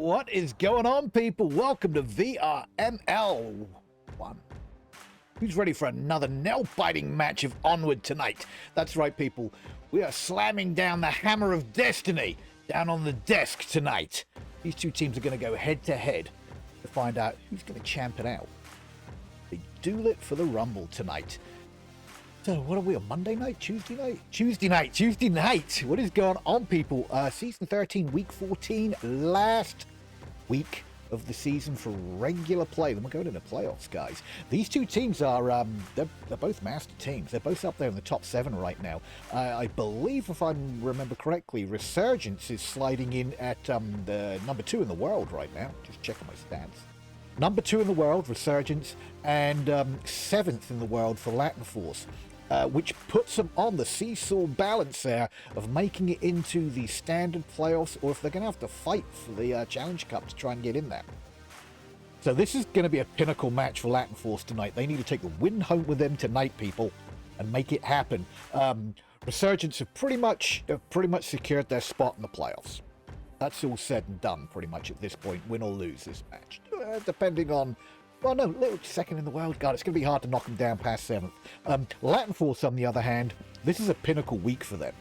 What is going on, people? Welcome to VRML 1. Who's ready for another nail-biting match of Onward tonight? That's right, people. We are slamming down the hammer of destiny down on the desk tonight. These two teams are going to go head-to-head to find out who's going to champ it out. They duel it for the Rumble tonight. So what are we on Monday night? Tuesday night? Tuesday night. What is going on, people? Season 13, week 14, last week of the season for regular play. Then we're going into playoffs, guys. These two teams are, they're both master teams. They're both up there in the top 7 right now. I believe, if I remember correctly, Resurgence is sliding in at the number 2 in the world right now. Just checking my stats. Number 2 in the world, Resurgence, and 7th in the world for LatinForce. Which puts them on the seesaw balance there of making it into the standard playoffs, or if they're going to have to fight for the Challenge Cup to try and get in there. So this is going to be a pinnacle match for LatinForce tonight. They need to take the win home with them tonight, people, and make it happen. Resurgence have pretty much secured their spot in the playoffs. That's all said and done, pretty much at this point, win or lose this match, depending on. Well, no, little second in the world. God, it's going to be hard to knock them down past 7th. LatinForce, on the other hand, this is a pinnacle week for them.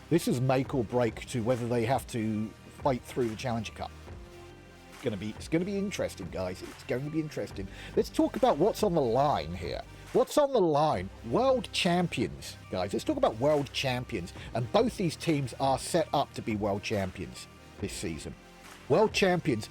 This is make or break to whether they have to fight through the Challenger Cup. It's going to be interesting, guys. It's going to be interesting. Let's talk about what's on the line here. What's on the line? World champions, guys. Let's talk about world champions. And both these teams are set up to be world champions this season. World champions.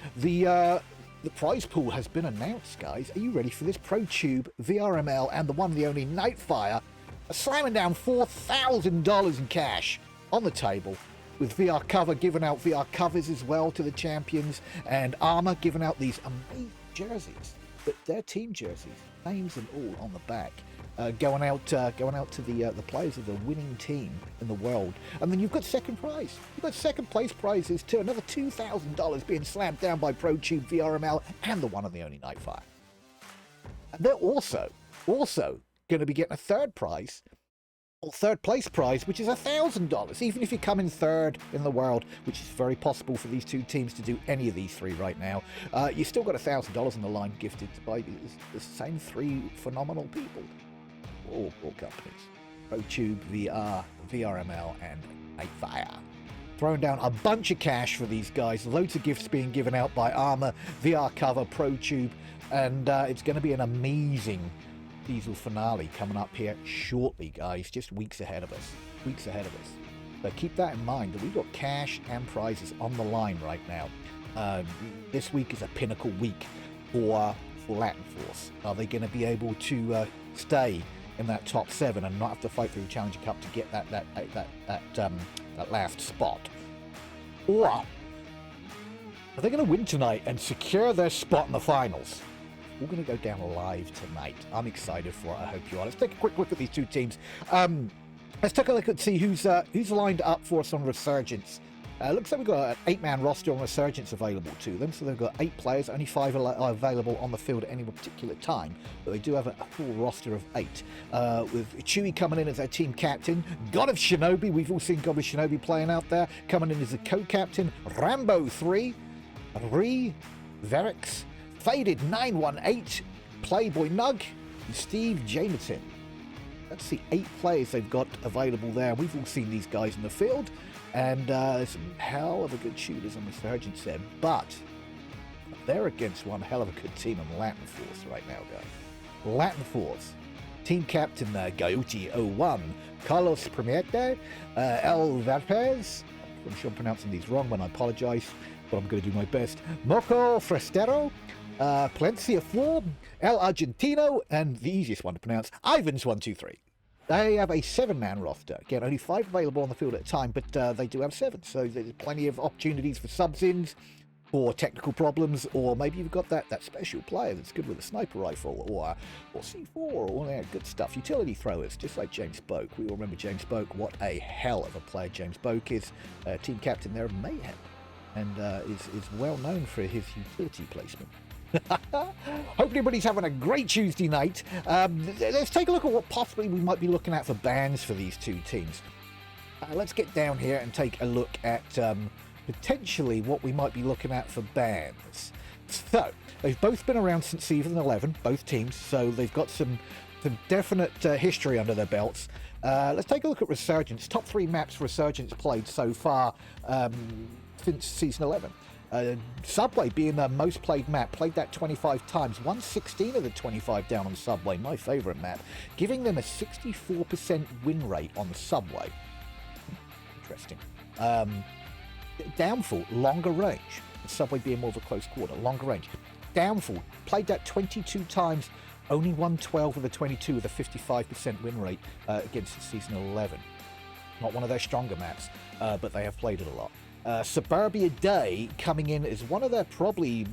The prize pool has been announced, guys. Are you ready for this? ProTube, VRML, and the one, the only Nightfire are slamming down $4,000 in cash on the table, with VR cover giving out VR covers as well to the champions, and Armor giving out these amazing jerseys. But they're team jerseys, names and all on the back, going out to the players of the winning team in the world. And then you've got second prize. You've got second place prizes too. Another $2,000 being slammed down by ProTube, VRML, and the one and the only Nightfire. And they're also going to be getting a third prize, or third place prize, which is $1,000. Even if you come in third in the world, which is very possible for these two teams to do any of these three right now, you still got $1,000 on the line gifted by the same 3 phenomenal people. All companies. ProTube, VR, VRML, and Nightfire. Throwing down a bunch of cash for these guys. Loads of gifts being given out by Armor, VR Cover, ProTube, and it's going to be an amazing diesel finale coming up here shortly, guys. Just weeks ahead of us. So keep that in mind, that we've got cash and prizes on the line right now. This week is a pinnacle week for LatinForce. Are they going to be able to stay in that top 7 and not have to fight through the Challenger Cup to get that last spot? Or are they going to win tonight and secure their spot in the finals? We're going to go down live tonight. I'm excited for it. I hope you are. Let's take a quick look at these two teams. Let's take a look and see who's lined up for us on Resurgence. Looks like we've got an 8-man roster on Resurgence available to them. So they've got 8 players, only 5 are available on the field at any particular time. But they do have a full roster of 8. With Chewie coming in as their team captain. God of Shinobi, we've all seen God of Shinobi playing out there, coming in as a co-captain. Rambo 3, Verix, Faded 918, Playboy Nug, and Steve Jamerton. That's the 8 players they've got available there. We've all seen these guys in the field. And some hell of a good shooters on Resurgence there, but they're against one hell of a good team on LatinForce right now, guys. LatinForce, team captain Gaiuti01, Carlos Premiete, El Varpez, I'm sure I'm pronouncing these wrong, and I apologize, but I'm going to do my best. Moco Frestero, Plencia Flor, El Argentino, and the easiest one to pronounce, Ivans123. They have a 7-man roster. Again, only 5 available on the field at a time, but they do have 7. So there's plenty of opportunities for subs-ins, or technical problems, or maybe you've got that special player that's good with a sniper rifle, or C4, or all that good stuff. Utility throwers, just like James Boak. We all remember James Boak. What a hell of a player James Boak is. Team captain there of Mayhem, and is well known for his utility placement. Hope everybody's having a great Tuesday night. Let's take a look at what possibly we might be looking at for bans for these two teams. Let's get down here and take a look at potentially what we might be looking at for bans. So they've both been around since season 11, both teams, so they've got some definite history under their belts. Let's take a look at Resurgence. Top 3 maps Resurgence played so far since season 11. Subway being the most played map, played that 25 times, won 16 of the 25 down on Subway, my favorite map, giving them a 64% win rate on Subway. Interesting. Downfall, longer range. Subway being more of a close quarter, longer range. Downfall, played that 22 times, only won 12 of the 22 with a 55% win rate against season 11. Not one of their stronger maps, but they have played it a lot. Suburbia Day coming in as one of their probably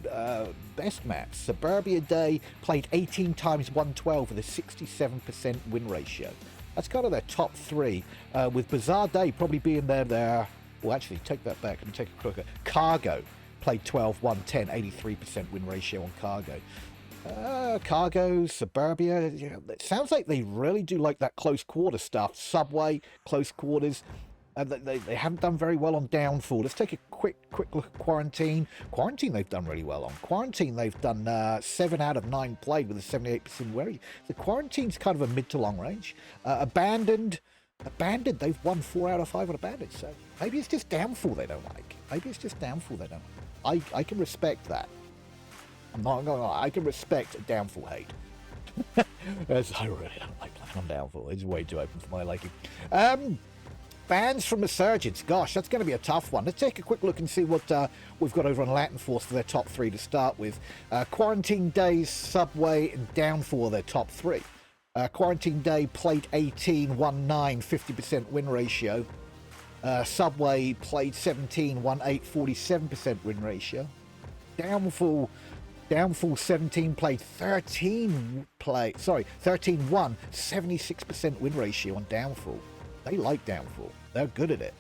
best maps. Suburbia Day played 18 times, won 12 with a 67% win ratio. That's kind of their top 3, with Bazaar Day probably being their well, actually, take that back. Let me take a quick look. Cargo played 12, won 10, 83% win ratio on Cargo. Cargo, Suburbia, it sounds like they really do like that close quarter stuff. Subway, close quarters. They haven't done very well on Downfall. Let's take a quick look at Quarantine. Quarantine they've done really well on. Quarantine they've done 7 out of 9 played with a 78% win rate. The Quarantine's kind of a mid to long range. Abandoned, they've won 4 out of 5 on Abandoned. So maybe it's just Downfall they don't like. Maybe it's just Downfall they don't like. I can respect that. I'm not going to lie. I can respect Downfall hate. As I really don't like playing on Downfall. It's way too open for my liking. Bans from Resurgence. Gosh, that's going to be a tough one. Let's take a quick look and see what we've got over on LatinForce for their top 3 to start with. Quarantine Days, Subway, and Downfall are their top 3. Quarantine Day played 18, won 9, 50% win ratio. Subway played 17, won 8, 47% win ratio. Downfall 17 played 13 won, 76% win ratio on Downfall. They like Downfall. They're good at it.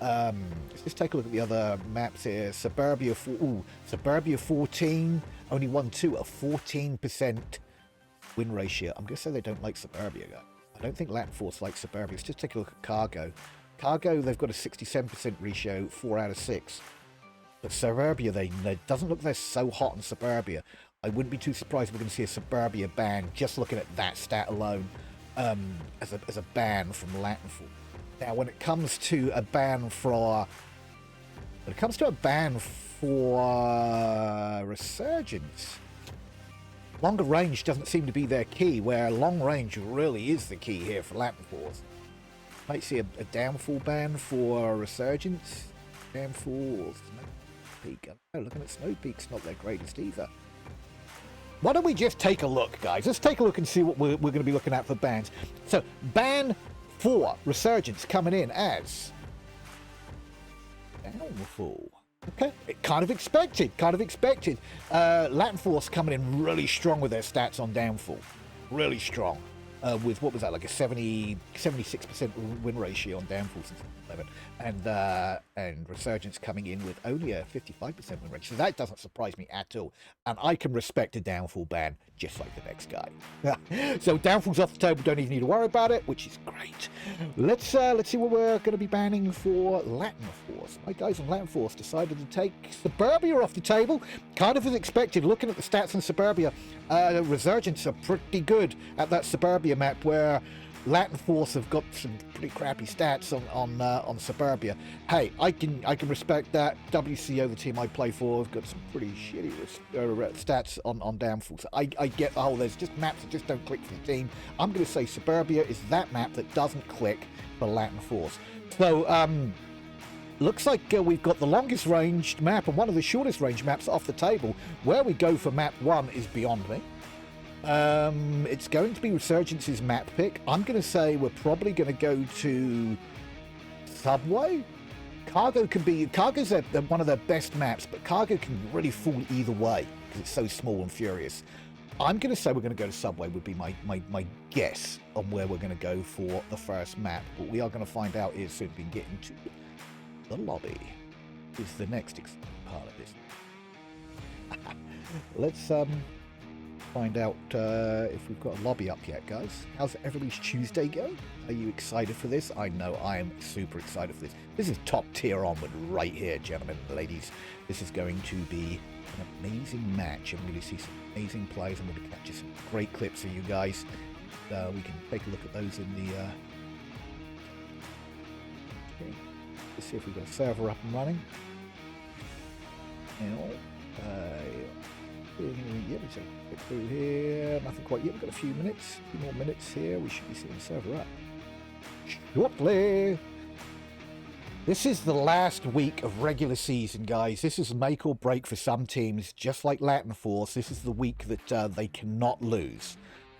Let's just take a look at the other maps here. Suburbia 14, only won 2, a 14% win ratio. I'm going to say they don't like Suburbia, though. I don't think LatinForce likes Suburbia. Let's just take a look at Cargo. Cargo, they've got a 67% ratio, 4 out of 6. But Suburbia, they doesn't look they're so hot on Suburbia. I wouldn't be too surprised if we're going to see a Suburbia ban, just looking at that stat alone, as a ban from LatinForce. Now, when it comes to a ban for Resurgence, longer range doesn't seem to be their key, where long range really is the key here for LatinForce. Might see a Downfall ban for Resurgence. Downfall, Snowpeak. Oh, looking at Snowpeak's not their greatest either. Why don't we just take a look, guys? Let's take a look and see what we're going to be looking at for bans. So, ban for Resurgence coming in as Downfall. Okay, kind of expected. LatinForce coming in really strong with their stats on Downfall. Really strong. With, what was that, like a 76% win ratio on Downfall since 11. And Resurgence coming in with only a 55% win ratio. So that doesn't surprise me at all. And I can respect a Downfall ban just like the next guy. So Downfall's off the table, don't even need to worry about it, which is great. Let's see what we're going to be banning for LatinForce. My guys on LatinForce decided to take Suburbia off the table, kind of as expected. Looking at the stats on Suburbia, Resurgence are pretty good at that Suburbia map, where LatinForce have got some pretty crappy stats on Suburbia. Hey, I can respect that. WCO, the team I play for, have got some pretty shitty stats on Downfall. So I get the whole, there's just maps that just don't click for the team. I'm going to say Suburbia is that map that doesn't click for LatinForce. So, looks like we've got the longest ranged map and one of the shortest range maps off the table. Where we go for map 1 is beyond me. It's going to be Resurgence's map pick. I'm going to say we're probably going to go to Subway. Cargo's one of their best maps, but Cargo can really fall either way because it's so small and furious. I'm going to say we're going to go to Subway would be my guess on where we're going to go for the first map. What we are going to find out is soon we can get into the lobby is the next part of this. find out if we've got a lobby up yet, guys. How's everybody's Tuesday going? Are you excited for this? I know I am super excited for this. This is top tier Onward right here, gentlemen and ladies. This is going to be an amazing match. I'm going to see some amazing plays. I'm going to capture some great clips for you guys. We can take a look at those in the... Let's see if we've got a server up and running. Yeah, we take a through here. Nothing quite yet. We've got a few more minutes here. We should be seeing the server up shortly. This is the last week of regular season, guys. This is make or break for some teams, just like LatinForce. This is the week that they cannot lose.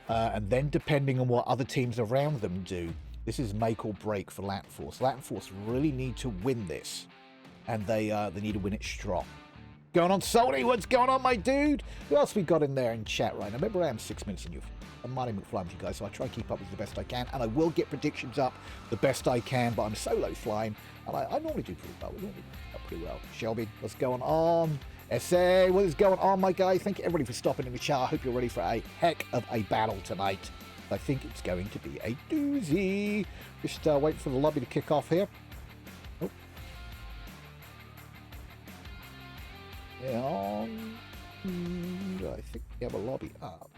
And then depending on what other teams around them do, this is make or break for LatinForce. LatinForce really need to win this, and they need to win it strong. Going on, Sony? What's going on, my dude? Who else we got in there in chat right now? Remember, I am 6 minutes in you. I'm Marty McFly with you guys, so I try to keep up with the best I can, and I will get predictions up the best I can, but I'm solo flying, and I normally do pretty well. We normally do pretty well. Shelby, what's going on? SA, what is going on, my guy? Thank you, everybody, for stopping in the chat. I hope you're ready for a heck of a battle tonight. I think it's going to be a doozy. Just wait for the lobby to kick off here. Oh. And I think we have a lobby up.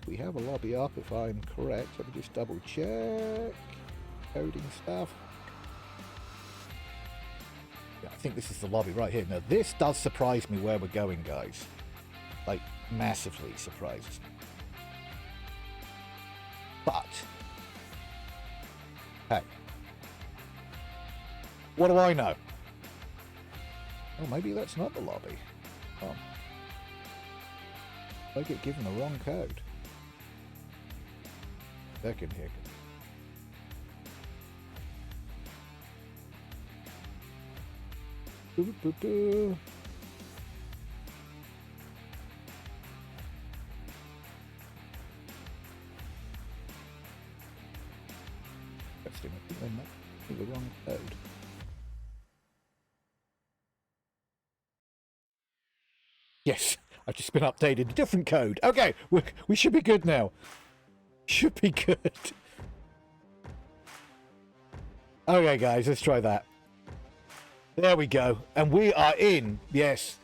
We have a lobby up, if I'm correct. Let me just double check. Coding stuff. Yeah, I think this is the lobby right here. Now, this does surprise me where we're going, guys. Like, massively surprises me. But, hey, what do I know? Oh, maybe that's not the lobby. Oh. I get given the wrong code. Second here. Doo-doo-doo-doo. Interesting. I think they might be the wrong code. Yes, I've just been updated. A different code. Okay, we should be good now. Should be good. Okay, guys, let's try that. There we go. And we are in. Yes.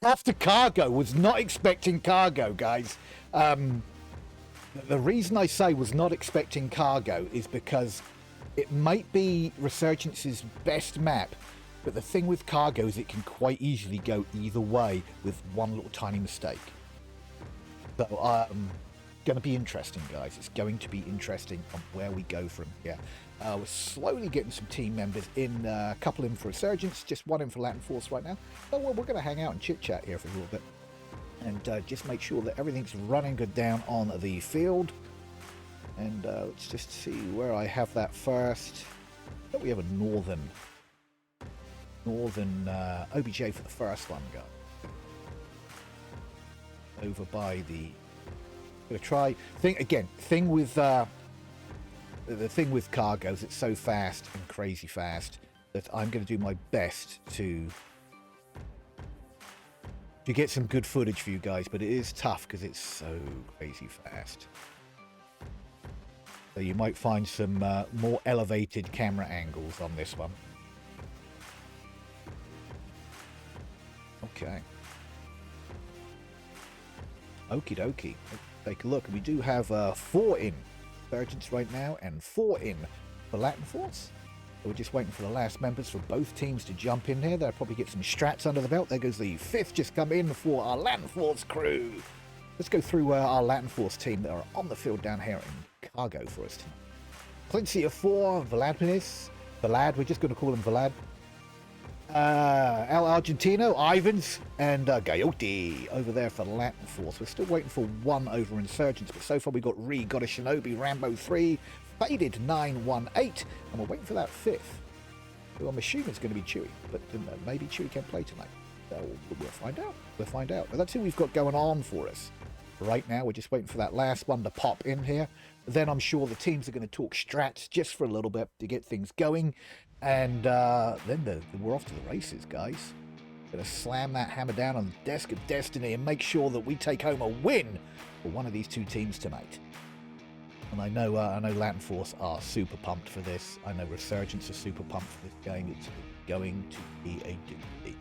After cargo. Was not expecting cargo, guys. The reason I say was not expecting cargo is because it might be Resurgence's best map. But the thing with cargo is it can quite easily go either way with one little tiny mistake. So, going to be interesting, guys. It's going to be interesting on where we go from here. We're slowly getting some team members in, a couple in for Resurgence, just one in for LatinForce right now. So we're going to hang out and chit-chat here for a little bit. And just make sure that everything's running good down on the field. And let's just see where I have that first. I think we have a northern OBJ for the first one, guys. Over by the... Gonna try... Thing with... The thing with cargoes, it's so fast and crazy fast that I'm going to do my best to get some good footage for you guys, but it is tough because it's so crazy fast. So you might find some more elevated camera angles on this one. Okay. Okie dokie. Let's take a look. We do have 4 in Resurgence right now and 4 in for LatinForce. So we're just waiting for the last members for both teams to jump in here. They'll probably get some strats under the belt. There goes the 5th just come in for our LatinForce crew. Let's go through our LatinForce team that are on the field down here in cargo for us tonight. Plenty of 4, Vlad, we're just going to call him Vlad. El Argentino, Ivans, and Gayotti over there for LatinForce. We're still waiting for 1 over Resurgence, but so far we got got a Shinobi, Rambo 3, Faded 918, and we're waiting for that 5th. Who I'm assuming it's going to be Chewy, but maybe Chewy can play tonight. We'll find out. We'll find out. But that's who we've got going on for us. Right now, we're just waiting for that last one to pop in here. Then I'm sure the teams are going to talk strats just for a little bit to get things going. And then we're off to the races, guys. Gonna slam that hammer down on the desk of destiny and make sure that we take home a win for one of these two teams tonight. And I know LatinForce are super pumped for this. I know Resurgence are super pumped for this game. It's going to be a doozy.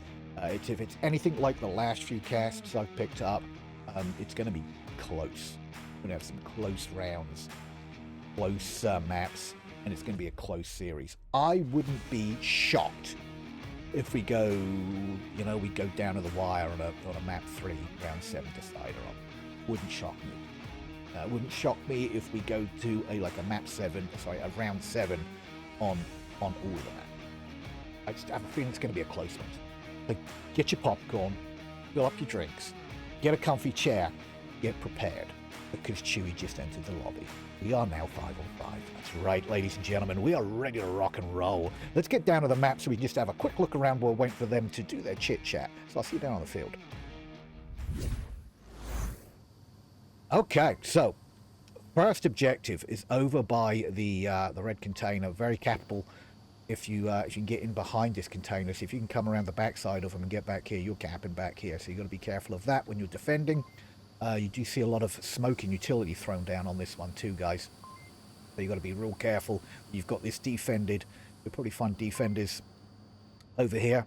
If it's anything like the last few casts I've picked up, it's going to be close. We're going to have some close rounds, close maps, and it's going to be a close series. I wouldn't be shocked if we go, you know, we go down to the wire on a map 3, round 7 decider on. Wouldn't shock me. Wouldn't shock me if we go to a round 7 on all of the maps. I just have a feeling it's going to be a close one. Like, get your popcorn, fill up your drinks, get a comfy chair, get prepared, because Chewie just entered the lobby. We are now 5 on 5. That's right, ladies and gentlemen. We are ready to rock and roll. Let's get down to the map so we can just have a quick look around while waiting for them to do their chit-chat. So I'll see you down on the field. Okay, so first objective is over by the red container. Very capital. If you can get in behind this container, so if you can come around the backside of them and get back here, you're capping back here. So you've got to be careful of that when you're defending. You do see a lot of smoke and utility thrown down on this one too, guys. So you've got to be real careful. You've got this defended. You'll probably find defenders over here.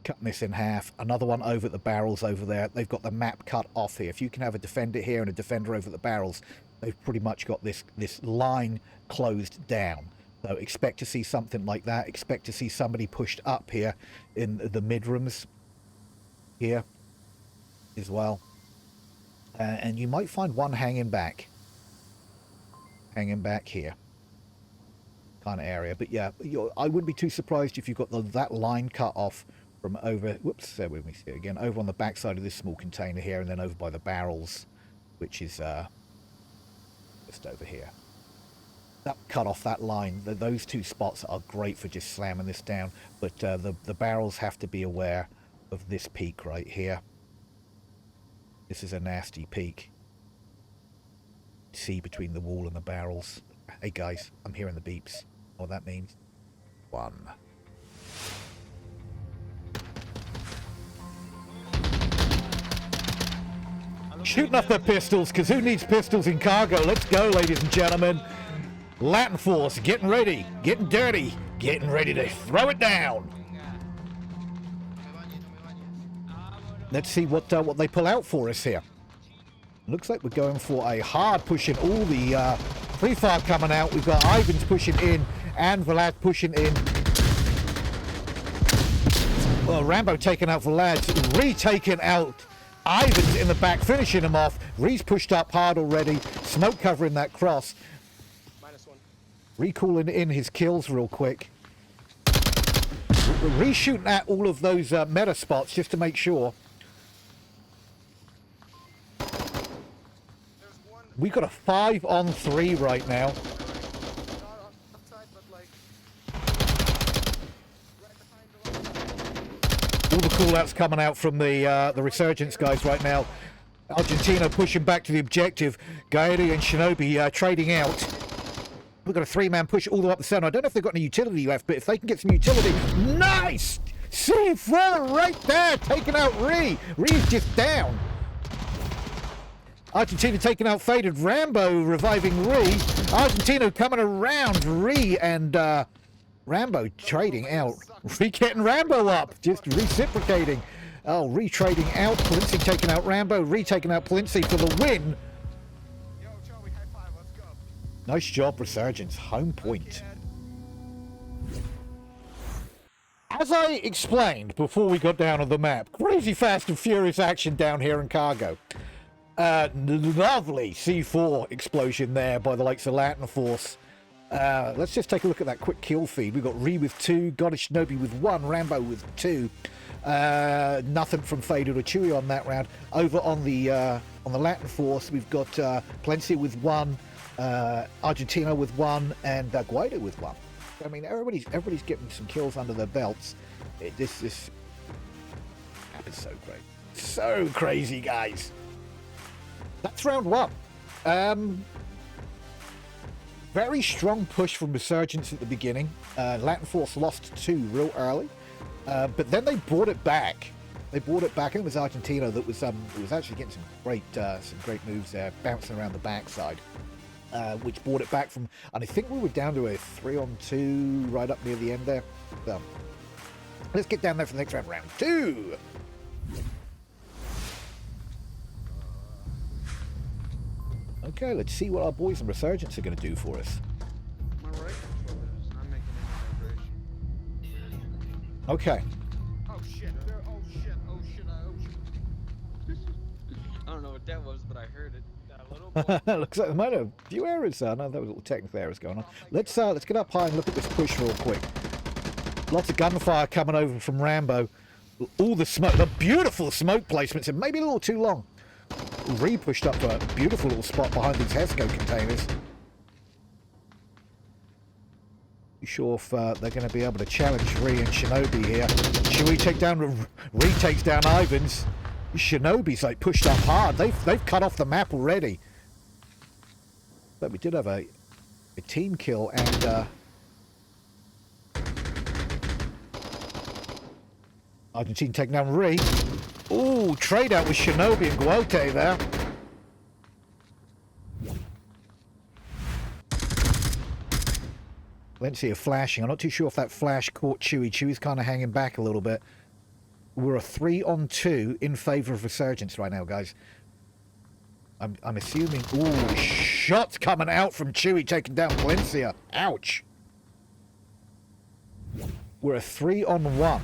Cutting this in half. Another one over at the barrels over there. They've got the map cut off here. If you can have a defender here and a defender over at the barrels, they've pretty much got this line closed down. So expect to see something like that. Expect to see somebody pushed up here in the mid rooms here as well. And you might find one hanging back here kind of area. But yeah, I wouldn't be too surprised if you've got that line cut off from over, whoops, there we see it again, over on the back side of this small container here, and then over by the barrels, which is just over here. That cut off that line. Those two spots are great for just slamming this down, but the barrels have to be aware of this peak right here. This is a nasty peak. See between the wall and the barrels. Hey guys, I'm hearing the beeps. What that means? 1. Shooting off their pistols, because who needs pistols in cargo? Let's go, ladies and gentlemen. LatinForce getting ready, getting dirty, getting ready to throw it down. Let's see what they pull out for us here. Looks like we're going for a hard push in. All the free fire coming out. We've got Ivan's pushing in and Vlad pushing in. Well, Rambo taking out Vlad's, retaking out Ivan's in the back, finishing him off. Ree's pushed up hard already. Smoke covering that cross. -1. Recalling in his kills real quick. Reshooting at all of those meta spots just to make sure. We've got a 5 on 3 right now. All the callouts coming out from the Resurgence guys right now. Argentina pushing back to the objective. Gaeli and Shinobi trading out. We've got a 3-man push all the way up the center. I don't know if they've got any utility left, but if they can get some utility... Nice! C4 right there, taking out Ree. Ree's just down. Argentina taking out Faded. Rambo reviving Ree. Argentina coming around. Ree and Rambo trading out. Ree getting Rambo up. Just reciprocating. Oh, Ree trading out. Polinci taking out Rambo. Ree taking out Polinci for the win. Yo, Joey, high five, let's go. Nice job, Resurgence. Home point. As I explained before we got down on the map, crazy fast and furious action down here in cargo. Lovely C4 explosion there by the likes of LatinForce. Let's just take a look at that quick kill feed. We've got Ree with 2, Goddess Shinobi with 1, Rambo with 2. Nothing from Faded or Chewie on that round. Over on the LatinForce, we've got Palencia with 1, Argentina with 1, and Guaido with 1. I mean, everybody's getting some kills under their belts. This map is so great, so crazy, guys. That's round 1. Very strong push from Resurgence at the beginning. LatinForce lost 2 real early. But then they brought it back. They brought it back. I think it was Argentina that was actually getting some great moves there, bouncing around the backside, which brought it back from. And I think we were down to a 3-on-2 right up near the end there. So let's get down there for the next round, round 2. Okay, let's see what our boys in Resurgence are going to do for us. My right controller is not making any vibration. Okay. Oh shit! Oh shit! Oh shit! Oh shit! I don't know what that was, but I heard it. That little boy. Looks like there might have a few errors. No, there was a little technical errors going on. Let's get up high and look at this push real quick. Lots of gunfire coming over from Rambo. All the smoke, the beautiful smoke placements, and maybe a little too long. Pushed up to a beautiful little spot behind these HESCO containers. You sure if they're going to be able to challenge Ree and Shinobi here? Chewie takes down Ivans. Shinobi's like pushed up hard. They've cut off the map already. But we did have a team kill and Argentina taking down Ree. Ooh, trade out with Shinobi and Guote there. Valencia flashing. I'm not too sure if that flash caught Chewie. Chewie's kind of hanging back a little bit. We're a 3-on-2 in favor of Resurgence right now, guys. I'm assuming... Ooh, shots coming out from Chewie taking down Valencia. Ouch. We're a 3-on-1.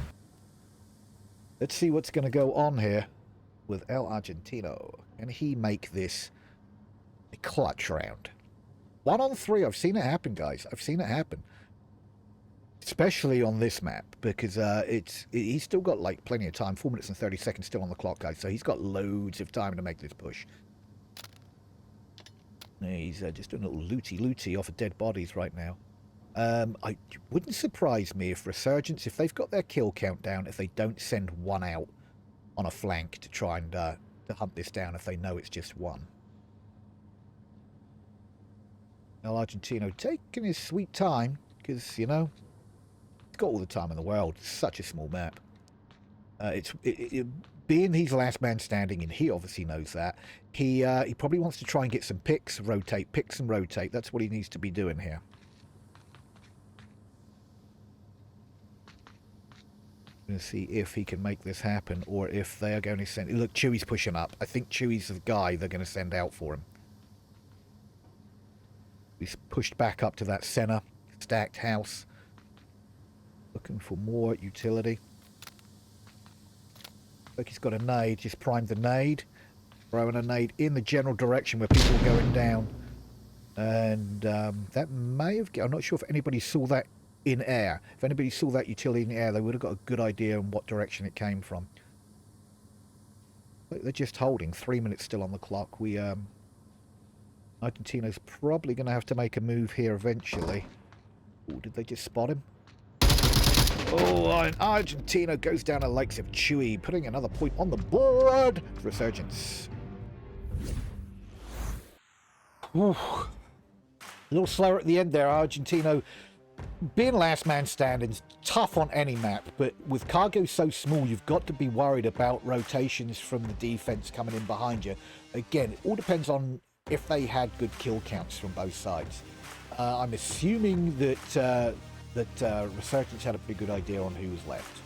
Let's see what's going to go on here with El Argentino. Can he make this a clutch round? 1-on-3. I've seen it happen, guys. I've seen it happen. Especially on this map, because he's still got like plenty of time. 4 minutes and 30 seconds still on the clock, guys. So he's got loads of time to make this push. He's just doing a little looty off of dead bodies right now. I wouldn't surprise me if Resurgence, if they've got their kill count down, if they don't send one out on a flank to try and to hunt this down if they know it's just one. El Argentino taking his sweet time, because, you know, he's got all the time in the world. It's such a small map. Being he's last man standing, and he obviously knows that, he probably wants to try and get some picks, picks and rotate. That's what he needs to be doing here. Going to see if he can make this happen, or if they are going to send... Look, Chewie's pushing up. I think Chewie's the guy they're going to send out for him. He's pushed back up to that center, stacked house. Looking for more utility. Look, he's got a nade. Just primed the nade. Throwing a nade in the general direction where people are going down. And that may have... I'm not sure if anybody saw that in air. If anybody saw that utility in the air, they would have got a good idea on what direction it came from. But they're just holding. 3 minutes still on the clock. Argentina's probably going to have to make a move here eventually. Oh, did they just spot him? Oh, and Argentina goes down the likes of Chewie, putting another point on the board. Resurgence. Ooh. A little slower at the end there, Argentino. Being last man standing is tough on any map, but with cargo so small, you've got to be worried about rotations from the defense coming in behind you. Again, it all depends on if they had good kill counts from both sides. I'm assuming that Resurgence had a pretty good idea on who was left.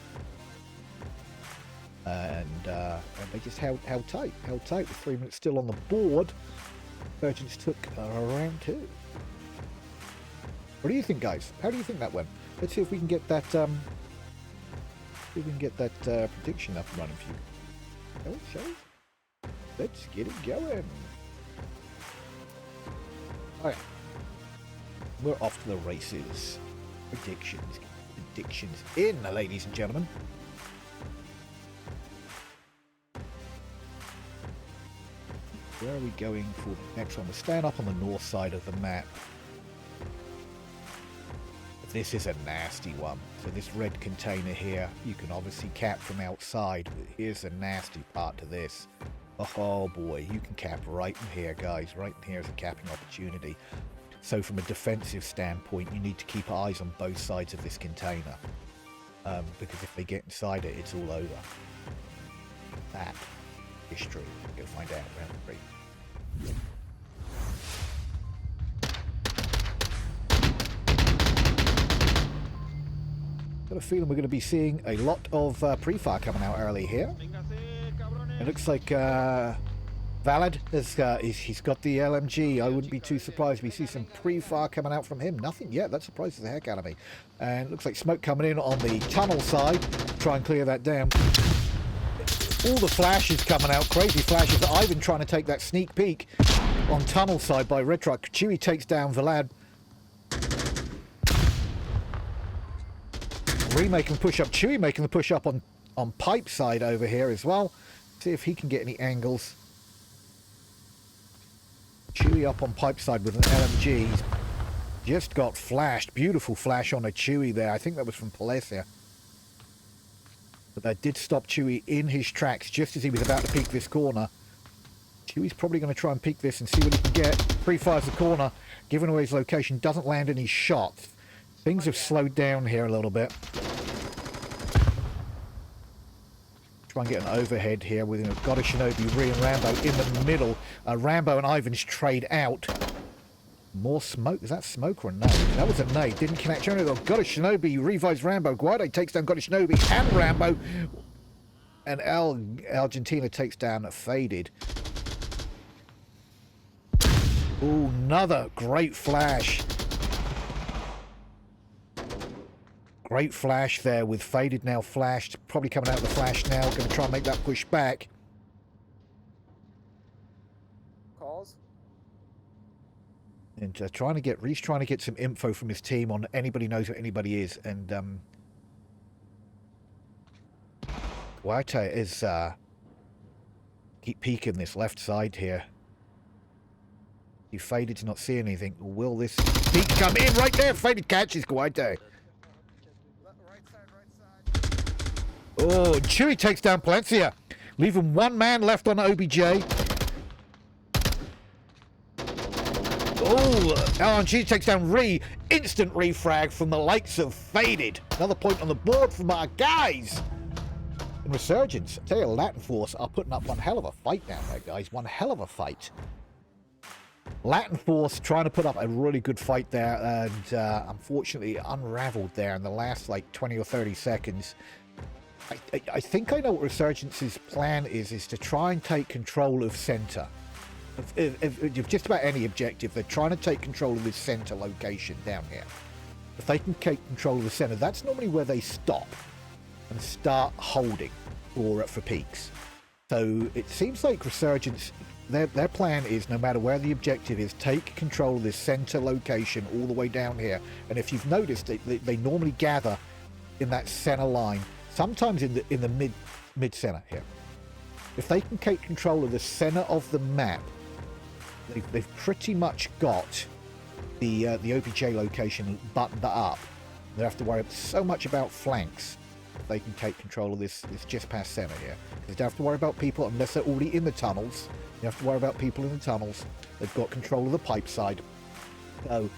And they just held tight. With 3 minutes still on the board. Resurgence took round 2. What do you think, guys? How do you think that went? Let's see if we can get that prediction up and running for you. Shall we? Let's get it going. Alright. We're off to the races. Predictions in, ladies and gentlemen. Where are we going for the next one? We're staying up on the north side of the map. This is a nasty one. So this red container here, you can obviously cap from outside. But here's the nasty part to this. Oh boy, you can cap right in here, guys. Right in here is a capping opportunity. So from a defensive standpoint, you need to keep eyes on both sides of this container. Because if they get inside it, it's all over. That is true. You'll find out round 3. Got a feeling we're going to be seeing a lot of pre-fire coming out early here. It looks like Valad he's got the LMG. I wouldn't be too surprised if we see some pre-fire coming out from him. Nothing yet. That surprises the heck out of me. And it looks like smoke coming in on the tunnel side. Try and clear that down. All the flashes coming out. Crazy flashes. Ivan trying to take that sneak peek on tunnel side by Red Truck. Chewie takes down Valad. Making the push up. Chewie making the push up on pipe side over here as well. See if he can get any angles. Chewie up on pipe side with an LMG. He's just got flashed. Beautiful flash on a Chewie there. I think that was from Palesia. But that did stop Chewie in his tracks just as he was about to peek this corner. Chewie's probably going to try and peek this and see what he can get. Pre-fires the corner. Giving away his location. Doesn't land any shots. Things have slowed down here a little bit. Try and get an overhead here with God of Shinobi, Ree and Rambo in the middle. Rambo and Ivan's trade out. More smoke. Is that smoke or a nade? That was a nade. Didn't connect. God of Shinobi revives Rambo. Guide takes down God of Shinobi and Rambo. And Argentina takes down Faded. Ooh, another great flash. Great flash there with Faded now flashed. Probably coming out of the flash now. Going to try and make that push back. Calls? And Reese trying to get some info from his team on anybody knows who anybody is. And Guaita is keep peeking this left side here. You Faded to not see anything. Will this peek come in right there? Faded catches Guaita. Oh, Chewie takes down Palencia, leaving one man left on OBJ. Oh, LNG takes down Ree. Instant refrag from the likes of Faded. Another point on the board from our guys. And Resurgence, I tell you, LatinForce are putting up one hell of a fight down there, guys. One hell of a fight. LatinForce trying to put up a really good fight there, and unfortunately unraveled there in the last like 20 or 30 seconds. I think I know what Resurgence's plan is to try and take control of center. If just about any objective, they're trying to take control of this center location down here. If they can take control of the center, that's normally where they stop and start holding for peaks. So it seems like Resurgence, their plan is, no matter where the objective is, take control of this center location all the way down here. And if you've noticed, they normally gather in that center line. Sometimes in the mid center here. If they can take control of the center of the map, they've pretty much got the OPJ location buttoned up. They don't have to worry so much about flanks. If they can take control of this just past center here. They don't have to worry about people unless they're already in the tunnels. You have to worry about people in the tunnels. They've got control of the pipe side. So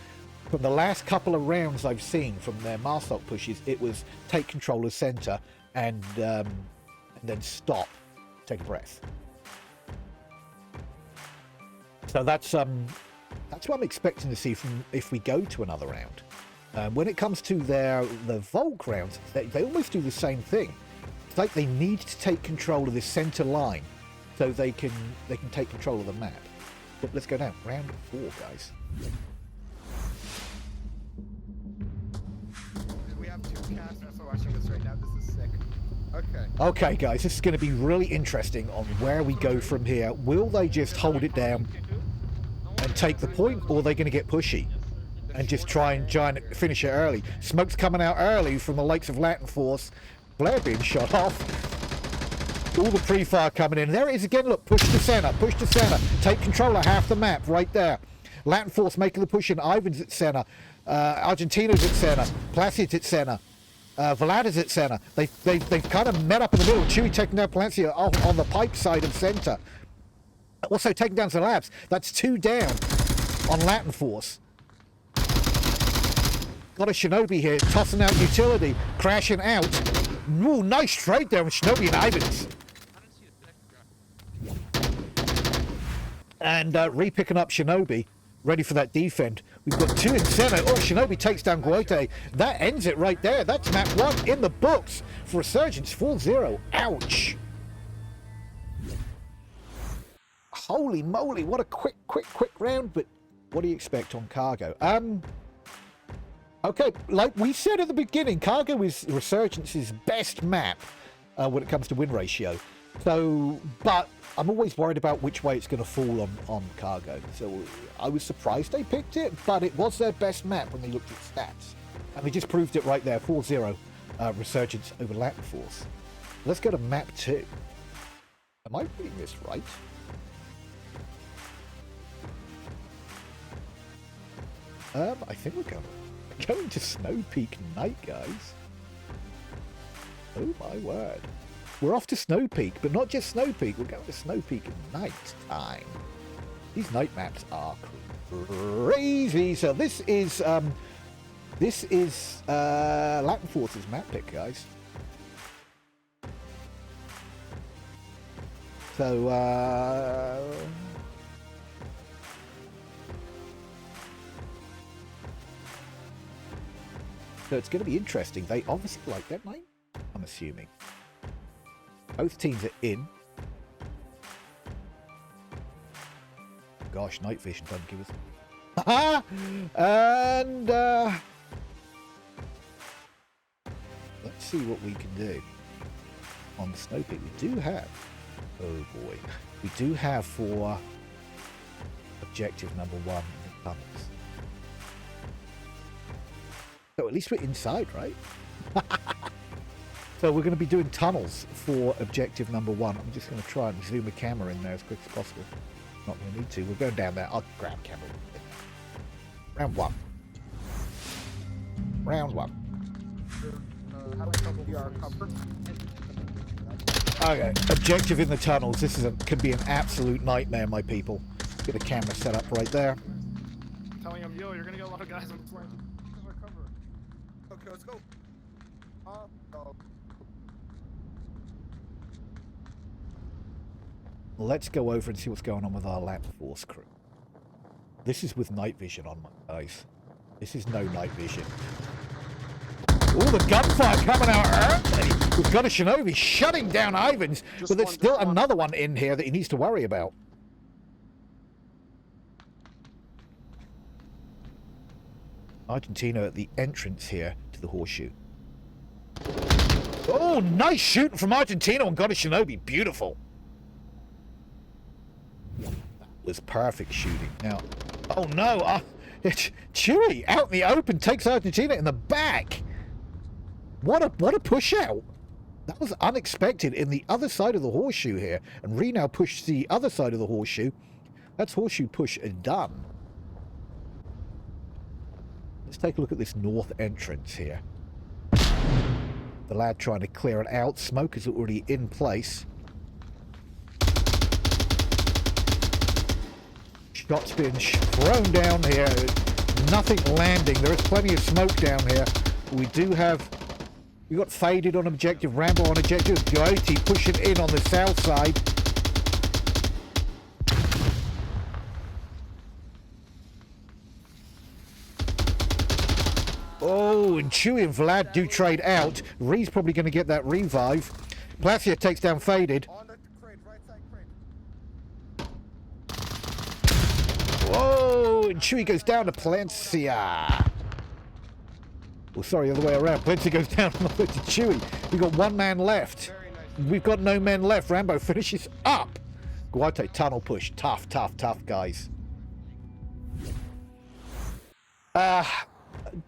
from the last couple of rounds I've seen from their Marstock pushes, it was take control of center and then stop, take a breath. So that's what I'm expecting to see from if we go to another round. When it comes to the Volk rounds, they almost do the same thing. It's like they need to take control of the center line so they can take control of the map. But let's go down. Round 4, guys. We have 2 cast also watching this right now. This is sick. Okay. Okay, guys, this is going to be really interesting on where we go from here. Will they just hold it down and take the point, or are they going to get pushy and just try and finish it early? Smoke's coming out early from the likes of LatinForce. Blair being shot off. All the pre-fire coming in. There it is again. Look, push to center, push to center. Take control of half the map right there. LatinForce making the push in. Ivan's at center. Argentina's at center. Placid's at center. Vlada's at center. They've kind of met up in the middle. Chewie taking down Palencia on the pipe side of center. Also taking down Zalabs. That's 2 down on LatinForce. Got a Shinobi here, tossing out utility, crashing out. Ooh, nice trade there with Shinobi and Ivans. And re-picking up Shinobi, ready for that defend. We've got 2 in center. Oh, Shinobi takes down Guote. That ends it right there. That's map 1 in the books for Resurgence 4-0. Ouch. Holy moly, what a quick round. But what do you expect on Cargo? Okay, like we said at the beginning, Cargo is Resurgence's best map when it comes to win ratio. So, but I'm always worried about which way it's going to fall on Cargo. So I was surprised they picked it, but it was their best map when they looked at stats. And they just proved it right there, 4-0 Resurgence over LatinForce. Let's go to map 2. Am I reading this right? I think we're going to Snow Peak Night, guys. Oh my word. We're off to Snow Peak, but not just Snow Peak. We're going to Snow Peak night time. These night maps are crazy. So this is LatinForce's map pick, guys. So so it's going to be interesting. They obviously like that night, I'm assuming. Both teams are in. Gosh, night vision doesn't give us. And let's see what we can do on the Snow Peak. We do have. Oh boy, we do have for objective number 1 in the tunnels. So at least we're inside, right? So we're going to be doing tunnels for objective number 1. I'm just going to try and zoom the camera in there as quick as possible. Not going to need to. We're going down there. I'll grab camera. Round 1. Round 1. Okay, objective in the tunnels. This is could be an absolute nightmare, my people. Get a camera set up right there. I'm telling him, yo, you're gonna get a lot of guys on the plane. Cover. Okay, let's go. No. Let's go over and see what's going on with our LatinForce crew. This is with night vision on, guys. This is no night vision. Oh, the gunfire coming out early. We've got a Shinobi shutting down Ivans, but there's still another one in here that he needs to worry about. Argentina at the entrance here to the horseshoe. Oh, nice shooting from Argentina and got a Shinobi. Beautiful. That was perfect shooting. Now, oh no, it's Chewy out in the open, takes Argentina in the back. What a push out. That was unexpected in the other side of the horseshoe here. And Reno pushed the other side of the horseshoe. That's horseshoe push done. Let's take a look at this north entrance here. The lad trying to clear it out. Smoke is already in place. Shots being thrown down here. Nothing landing. There is plenty of smoke down here. We do have... We got Faded on objective, Rambo on objective, Goethe pushing in on the south side. Oh, and Chewy and Vlad do trade out. Ree's probably going to get that revive. Placia takes down Faded. Whoa, and Chewy goes down to Plancia. Oh, sorry, the other way around. Plancia goes down to Chewy. We've got one man left. We've got no men left. Rambo finishes up. Guate, tunnel push. Tough, tough, tough, guys.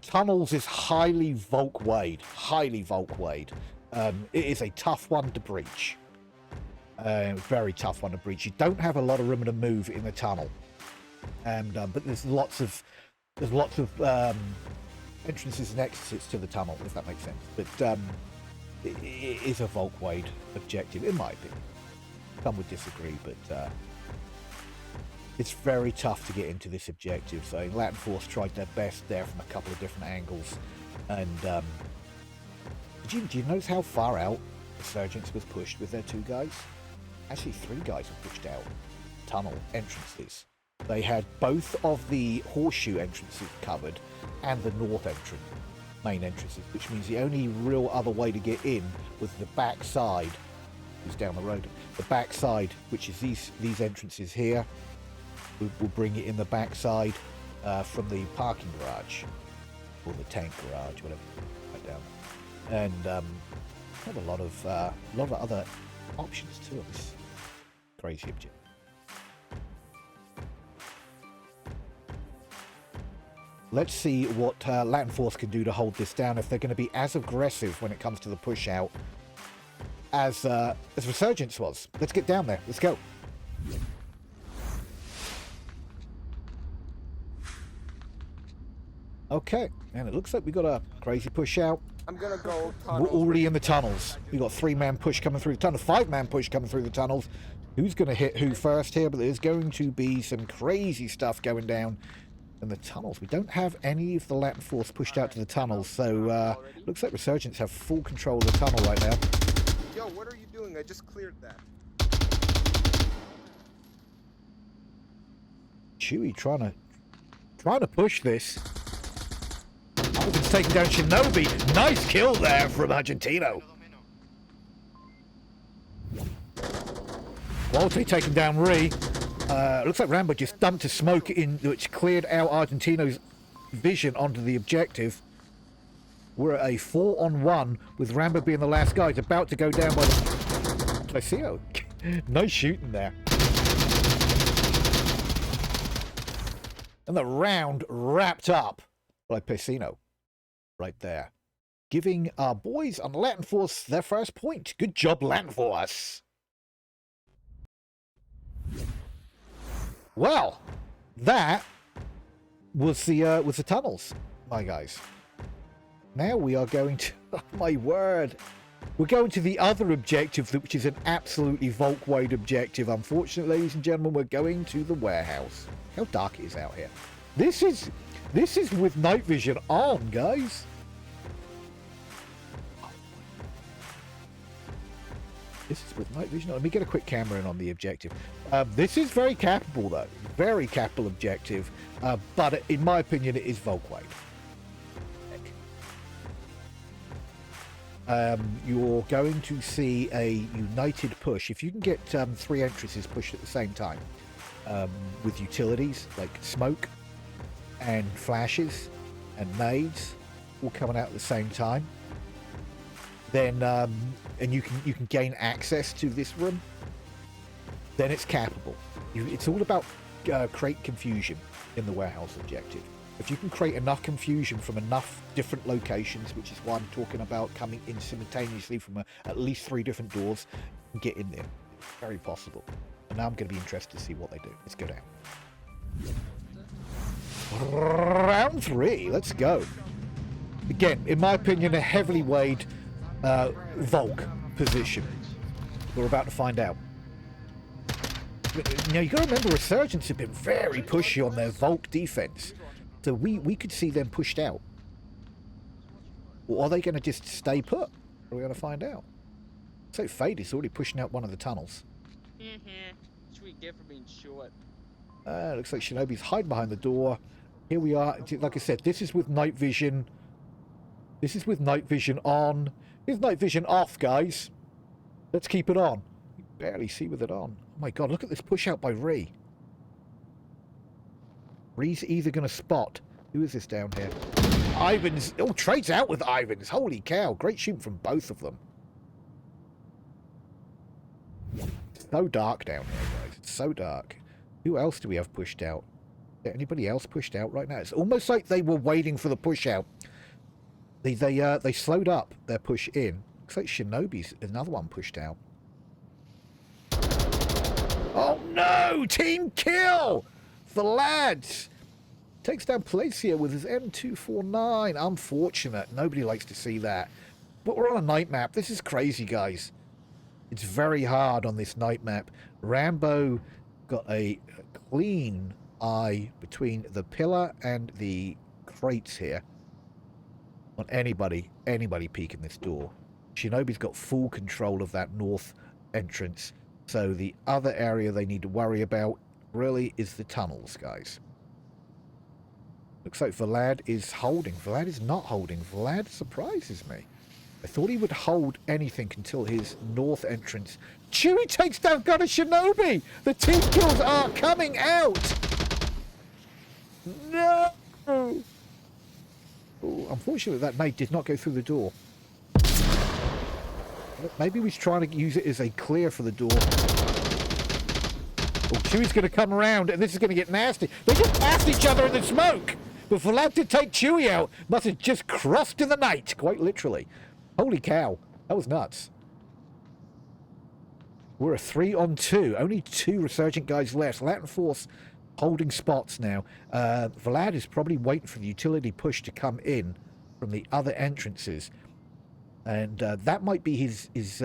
Tunnels is highly Volk-Wade. Highly Volk-Wade. It is a tough one to breach. Very tough one to breach. You don't have a lot of room to move in the tunnel. And but there's lots of entrances and exits to the tunnel, if that makes sense. But it is a Volk-Wade objective, in my opinion. Some would disagree, but It's very tough to get into this objective. So LatinForce tried their best there from a couple of different angles. And do you notice how far out Resurgence was pushed with their 2 guys? Actually, 3 guys were pushed out. Tunnel entrances. They had both of the horseshoe entrances covered and the north entrance, main entrances, which means the only real other way to get in was the back side, who's down the road. The back side, which is these entrances here. We'll bring it in the back side from the parking garage or the tank garage, whatever, right down. And have a lot of other options too of this crazy object. Let's see what LatinForce can do to hold this down, if they're going to be as aggressive when it comes to the push out as Resurgence was. Let's get down there. Let's go. Okay, and it looks like we got a crazy push out. I'm gonna go. We're already in the tunnels. We got 3-man push coming through the tunnel, 5-man push coming through the tunnels. Who's going to hit who first here? But there's going to be some crazy stuff going down in the tunnels. We don't have any of the LatinForce pushed out to the tunnels, so looks like Resurgence have full control of the tunnel right now. Yo, what are you doing? I just cleared that. Chewy trying to push this. Alvin's taking down Shinobi. Nice kill there from Argentino. Walter taking down Ree. Looks like Rambo just dumped a smoke in, which cleared out Argentino's vision onto the objective. We're at a 4-on-1 with Rambo being the last guy. He's about to go down by the Placio. Nice shooting there. And the round wrapped up by Pesino right there, giving our boys on LatinForce their first point. Good job, LatinForce. Well, that was the tunnels, my guys. Now we are going to, oh my word, we're going to the other objective, which is an absolutely vault-wide objective. Unfortunately, ladies and gentlemen, we're going to the warehouse. How dark it is out here. This is with night vision on, guys. This is with night vision on. Let me get a quick camera in on the objective. This is very capable, though. Very capable objective. But in my opinion, it is vault-wide. You're going to see a united push. If you can get 3 entrances pushed at the same time, with utilities like smoke and flashes and nades all coming out at the same time, then and you can gain access to this room, then it's capable. It's all about create confusion in the warehouse objective. If you can create enough confusion from enough different locations, which is why I'm talking about coming in simultaneously from at least 3 different doors, and get in there. It's very possible. And now I'm going to be interested to see what they do. Let's go down. Round 3. Let's go. Again, in my opinion, a heavily weighed Volk position. We're about to find out. Now, you've got to remember, Resurgence have been very pushy on their Volk defense. So we could see them pushed out. Or are they going to just stay put? We're going to find out. So Fade is already pushing out one of the tunnels. Sweet gift for being short. Looks like Shinobi's hiding behind the door. Here we are. Like I said, this is with night vision. This is with night vision on. Here's night vision off, guys. Let's keep it on. You barely see with it on. Oh my god, look at this push out by Ree. Ree's either going to spot. Who is this down here? Ivans. Oh, trades out with Ivans. Holy cow. Great shooting from both of them. It's so dark down here, guys. It's so dark. Who else do we have pushed out? Is there anybody else pushed out right now? It's almost like they were waiting for the push out. They slowed up their push in. Looks like Shinobi's another one pushed out. Oh no! Team kill! The lads! Takes down Palacio with his M249. Unfortunate. Nobody likes to see that. But we're on a night map. This is crazy, guys. It's very hard on this night map. Rambo got a clean eye between the pillar and the crates here. On anybody peeking this door. Shinobi's got full control of that north entrance, so the other area they need to worry about really is the tunnels, guys. Looks like Vlad is holding. Vlad is not holding. Vlad surprises me. I thought he would hold anything until his north entrance. Chewie takes down God of Shinobi! The team kills are coming out! No! Ooh, unfortunately, that nade did not go through the door. Maybe he's trying to use it as a clear for the door. Oh, Chewie's going to come around, and this is going to get nasty. They just passed each other in the smoke! But Vlad to take Chewie out must have just crossed in the night, quite literally. Holy cow, that was nuts. We're a 3-on-2. Only 2 Resurgent guys left. LatinForce holding spots now. Vlad is probably waiting for the utility push to come in from the other entrances. And that might be his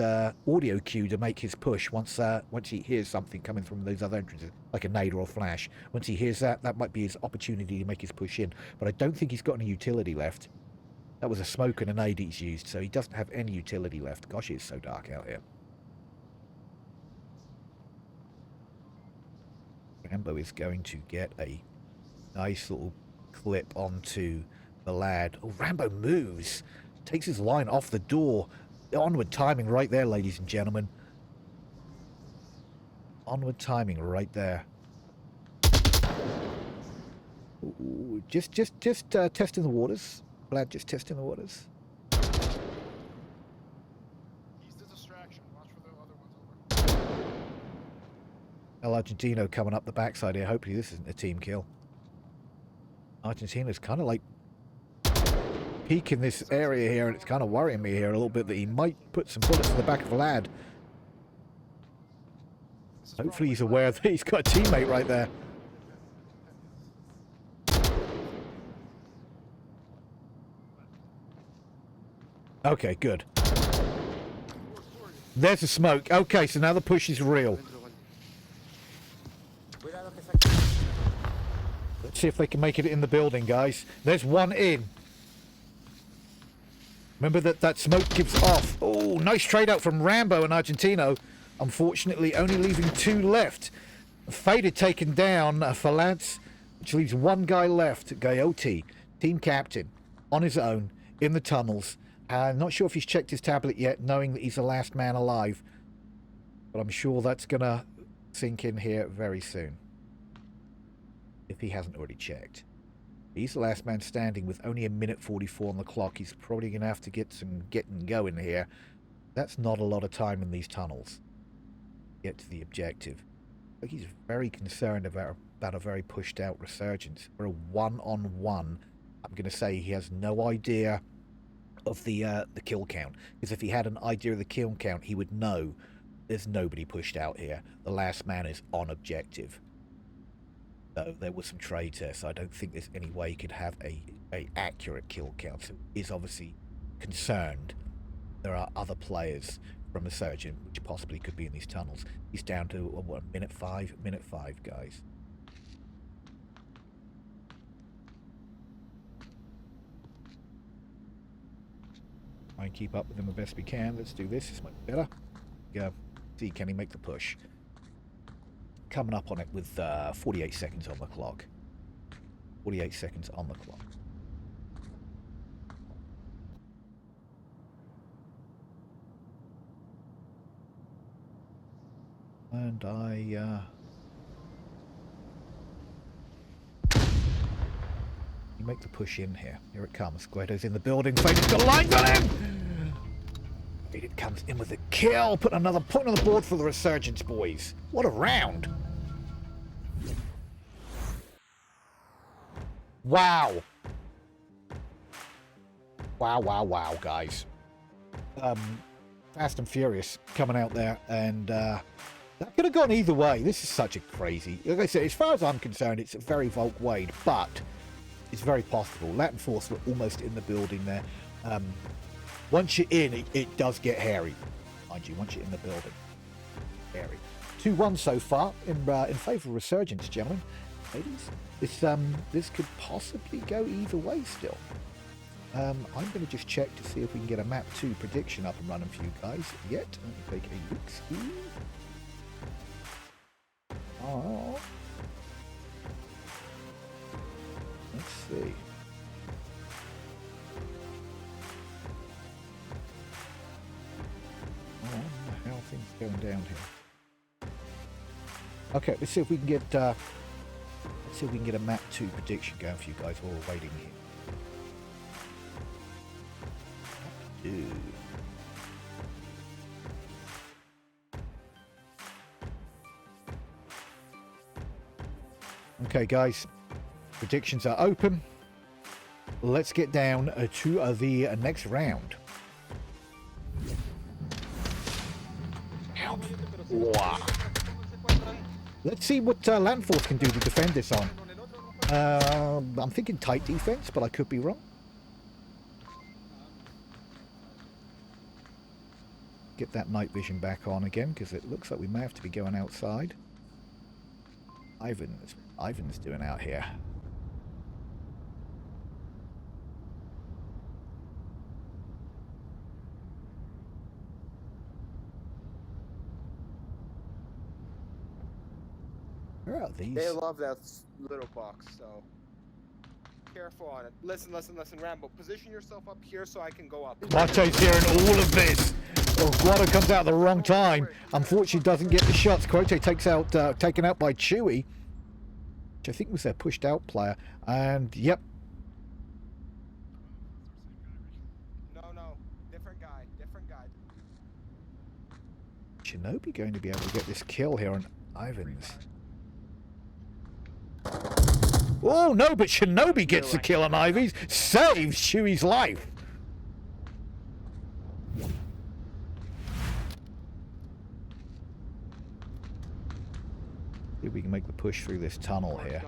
audio cue to make his push once he hears something coming from those other entrances, like a nade or a flash. Once he hears that, that might be his opportunity to make his push in. But I don't think he's got any utility left. That was a smoke and a nade he's used, so he doesn't have any utility left. Gosh, it's so dark out here. Rambo is going to get a nice little clip onto the lad. Oh, Rambo moves. Takes his line off the door. Onward timing right there, ladies and gentlemen. Onward timing right there. Ooh, just testing the waters. Vlad just testing the waters. He's the distraction. Watch for the other ones over. El Argentino coming up the backside here. Hopefully this isn't a team kill. Argentino's kind of like peeking this area here, and it's kind of worrying me here a little bit that he might put some bullets in the back of Vlad. Hopefully he's aware that he's got a teammate right there. Okay, good. There's the smoke. Okay, so now the push is real. Let's see if they can make it in the building, guys. There's one in. Remember that smoke gives off. Oh, nice trade out from Rambo and Argentino. Unfortunately, only leaving 2 left. Faded taken down for Lance, which leaves 1 guy left. Gaiotti, team captain, on his own, in the tunnels. Not sure if he's checked his tablet yet, knowing that he's the last man alive. But I'm sure that's going to sink in here very soon. If he hasn't already checked. He's the last man standing with only 1:44 on the clock. He's probably going to have to get some getting going here. That's not a lot of time in these tunnels. Get to the objective. I think he's very concerned about a very pushed out Resurgence. For a 1-on-1, I'm going to say he has no idea of the kill count. Because if he had an idea of the kill count, he would know there's nobody pushed out here. The last man is on objective. So there was some trades there, so I don't think there's any way he could have a accurate kill count. So he's obviously concerned there are other players from the Resurgent which possibly could be in these tunnels. He's down to what, minute five, guys. Try and keep up with him the best we can. Let's do this. It's much better. Yeah. See, can he make the push? Coming up on it with 48 seconds on the clock. 48 seconds on the clock. And you make the push in here. Here it comes. Guido's in the building. Fader's got lines on him! Fader comes in with a kill. Put another point on the board for the Resurgence boys. What a round. Wow. Wow, guys. Fast and Furious coming out there, and that could have gone either way. This is such a crazy... Like I said, as far as I'm concerned, it's a very Volk Wade, but it's very possible. LatinForce were almost in the building there. Once you're in, it does get hairy. Mind you, once you're in the building, hairy. 2-1 so far in favour of Resurgence, gentlemen. Ladies, this could possibly go either way still. I'm going to just check to see if we can get a map 2 prediction up and running for you guys yet. Let me take a look. Oh. Let's see. Oh, I don't know how things are going down here. Okay, let's see if we can get a map 2 prediction going for you guys while we're waiting here. Okay, guys, predictions are open. Let's get down to the next round. Wow. Let's see what LatinForce can do to defend this on. I'm thinking tight defense, but I could be wrong. Get that night vision back on again, because it looks like we may have to be going outside. Ivan's doing out here. Where are these? They love that little box, so careful on it. Listen, Rambo. Position yourself up here so I can go up. Quato's hearing all of this. Oh, Quato comes out at the wrong time. Unfortunately, doesn't get the shots. Quato takes out, taken out by Chewy, which I think was their pushed out player. And yep. No, different guy. Shinobi going to be able to get this kill here on Ivan's. Oh no, but Shinobi gets the kill on Ivy's, saves Chewy's life. See if we can make the push through this tunnel here.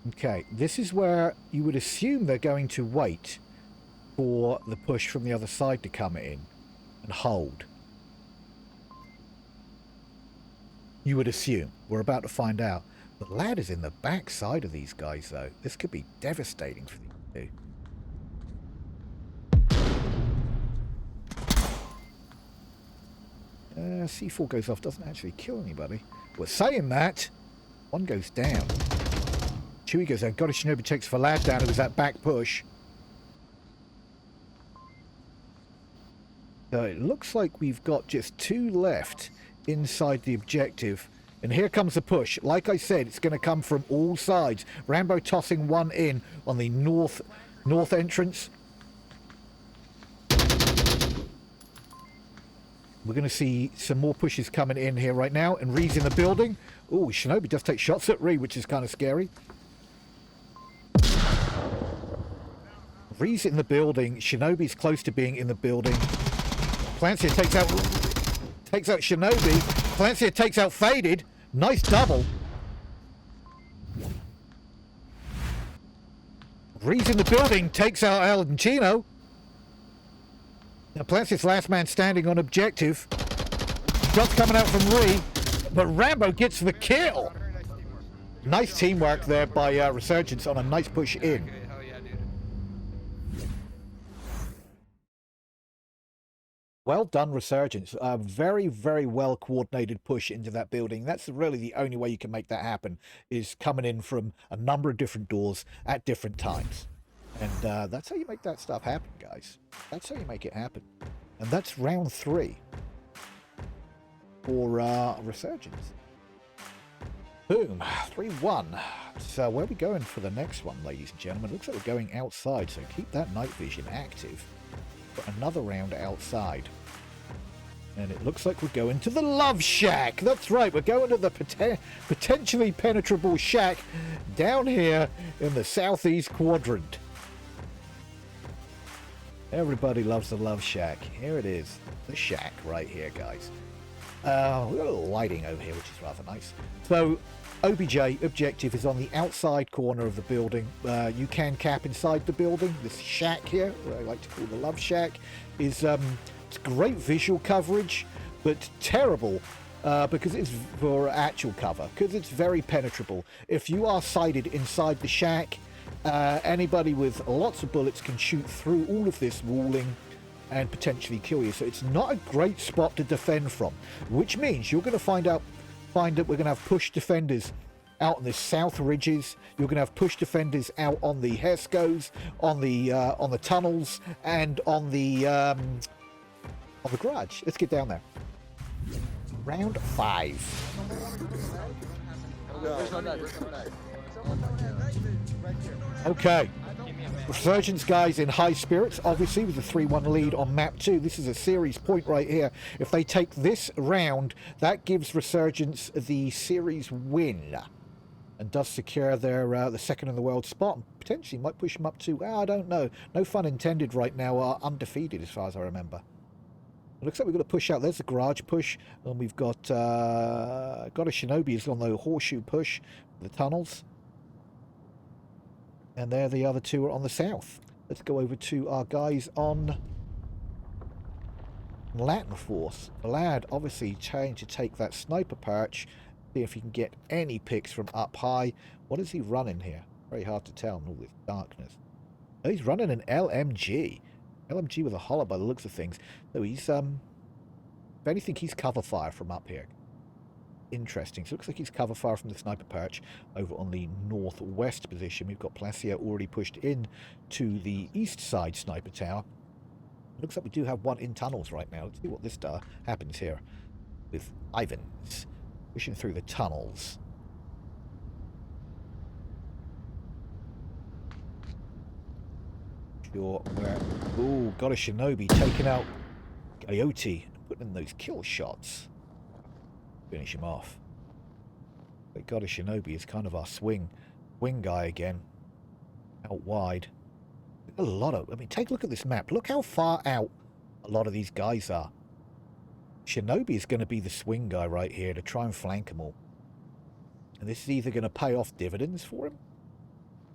Okay, this is where you would assume they're going to wait for the push from the other side to come in and hold. You would assume. We're about to find out. The lad is in the back side of these guys, though. This could be devastating for these two. C4 goes off, doesn't actually kill anybody. We're saying that. One goes down. Chewy goes down. Got a Shinobi takes for lad down. It was that back push. So it looks like we've got just 2 left inside the objective. And here comes the push. Like I said, it's going to come from all sides. Rambo tossing one in on the north entrance. We're going to see some more pushes coming in here right now. And Ree's in the building. Oh, Shinobi does take shots at Ree, which is kind of scary. Ree's in the building. Shinobi's close to being in the building. Plancia takes out Shinobi. Plancia takes out Faded. Nice double. Ree's in the building. Takes out Alentino. Now Plancia's last man standing on objective. Shots coming out from Ree. But Rambo gets the kill. Nice teamwork there by Resurgence on a nice push in. Well done, Resurgence. A very, very well coordinated push into that building. That's really the only way you can make that happen, is coming in from a number of different doors at different times. And that's how you make that stuff happen, guys. That's how you make it happen. And that's round 3 for Resurgence. Boom, 3-1. So where are we going for the next one, ladies and gentlemen? Looks like we're going outside, so keep that night vision active. Another round outside, and it looks like we're going to the Love Shack. That's right, we're going to the potentially penetrable shack down here in the southeast quadrant. Everybody loves the Love Shack. Here it is, the shack right here, guys. We've got a little lighting over here, which is rather nice. So, OBJ objective is on the outside corner of the building. You can cap inside the building. This shack here, what I like to call the Love Shack, is it's great visual coverage, but terrible because it's for actual cover, because it's very penetrable. If you are sighted inside the shack, anybody with lots of bullets can shoot through all of this walling and potentially kill you. So it's not a great spot to defend from, which means you're going to find that we're going to have push defenders out on the south ridges. You're going to have push defenders out on the Hescos, on the tunnels, and on the garage. Let's get down there. Round 5. Okay. Resurgence guys in high spirits, obviously, with a 3-1 lead on map 2. This is a series point right here. If they take this round, that gives Resurgence the series win and does secure their the second in the world spot, and potentially might push them up to, I don't know, no fun intended right now, are undefeated as far as I remember. It looks like we've got to push out. There's the garage push, and we've got a Shinobi who's on the horseshoe push, the tunnels. And there the other two are on the south. Let's go over to our guys on LatinForce. Vlad obviously trying to take that sniper perch, see if he can get any picks from up high. What is he running here? Very hard to tell in all this darkness. Oh, he's running an LMG. LMG with a hollow by the looks of things. So he's, if anything, he's cover fire from up here. Interesting. So it looks like he's cover fire from the sniper perch over on the northwest position. We've got Placia already pushed in to the east side sniper tower. It looks like we do have one in tunnels right now. Let's see what this happens here with Ivans pushing through the tunnels. Sure where... Ooh, got a Shinobi taking out Coyote and putting in those kill shots. Finish him off. But God of Shinobi is kind of our swing guy again. Out wide. A lot of... I mean, take a look at this map. Look how far out a lot of these guys are. Shinobi is going to be the swing guy right here to try and flank them all. And this is either going to pay off dividends for him,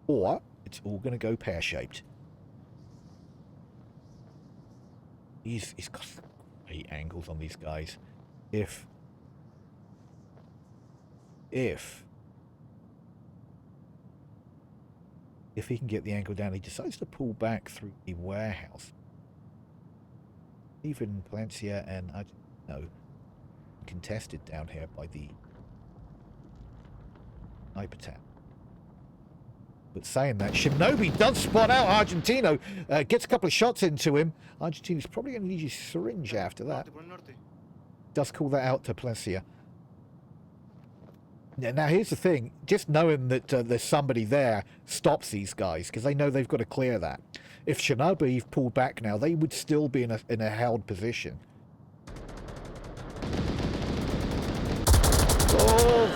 or it's all going to go pear-shaped. He's got great angles on these guys. If he can get the angle down, he decides to pull back through the warehouse. Even Palencia and contested down here by the sniper tower. But saying that, Shinobi does spot out Argentino, gets a couple of shots into him. Argentino's probably going to need his syringe after that. Does call that out to Palencia. Now, here's the thing. Just knowing that there's somebody there stops these guys, because they know they've got to clear that. If Shinobi pulled back now, they would still be in a held position. Oh,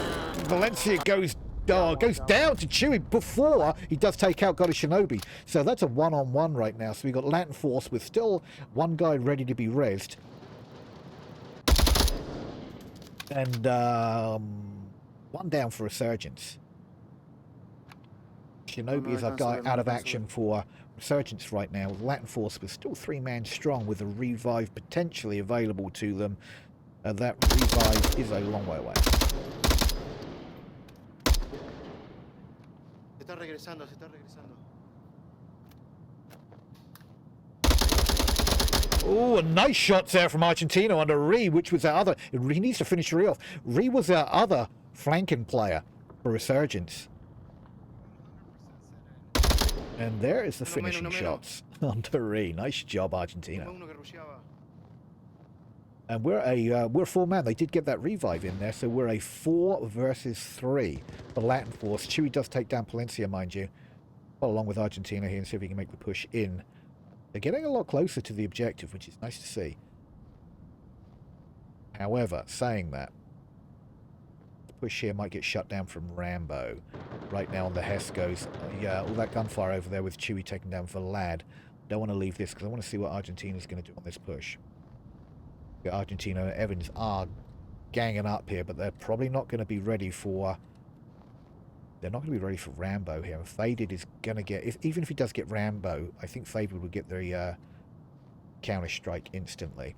Valencia goes down to Chewy before he does take out God of Shinobi. So that's a one-on-one right now. So we've got LatinForce with still one guy ready to be rezzed. And one down for Resurgence. Shinobi is our guy out of action for Resurgence right now. LatinForce was still 3-man strong with a revive potentially available to them. That revive is a long way away. Se está regresando. Oh, a nice shot there from Argentino under Ree, which was our other... He needs to finish Ree off. Ree was our other flanking player for Resurgence. And there is the finishing shots under Ree. Nice job, Argentino. And we're a 4-man. They did get that revive in there, so we're a 4 versus 3 for LatinForce. Chewy does take down Palencia, mind you. Well, along with Argentina here, and see if he can make the push in. They're getting a lot closer to the objective, which is nice to see. However, saying that, the push here might get shut down from Rambo. Right now on the Hescos. Yeah, all that gunfire over there with Chewy taking down Vlad. Don't want to leave this because I want to see what Argentina's going to do on this push. Argentina and Evans are ganging up here, but they're probably not going to be ready for... They're not going to be ready for Rambo here. Faded is going to get... even if he does get Rambo, I think Faded will get the counter-strike instantly.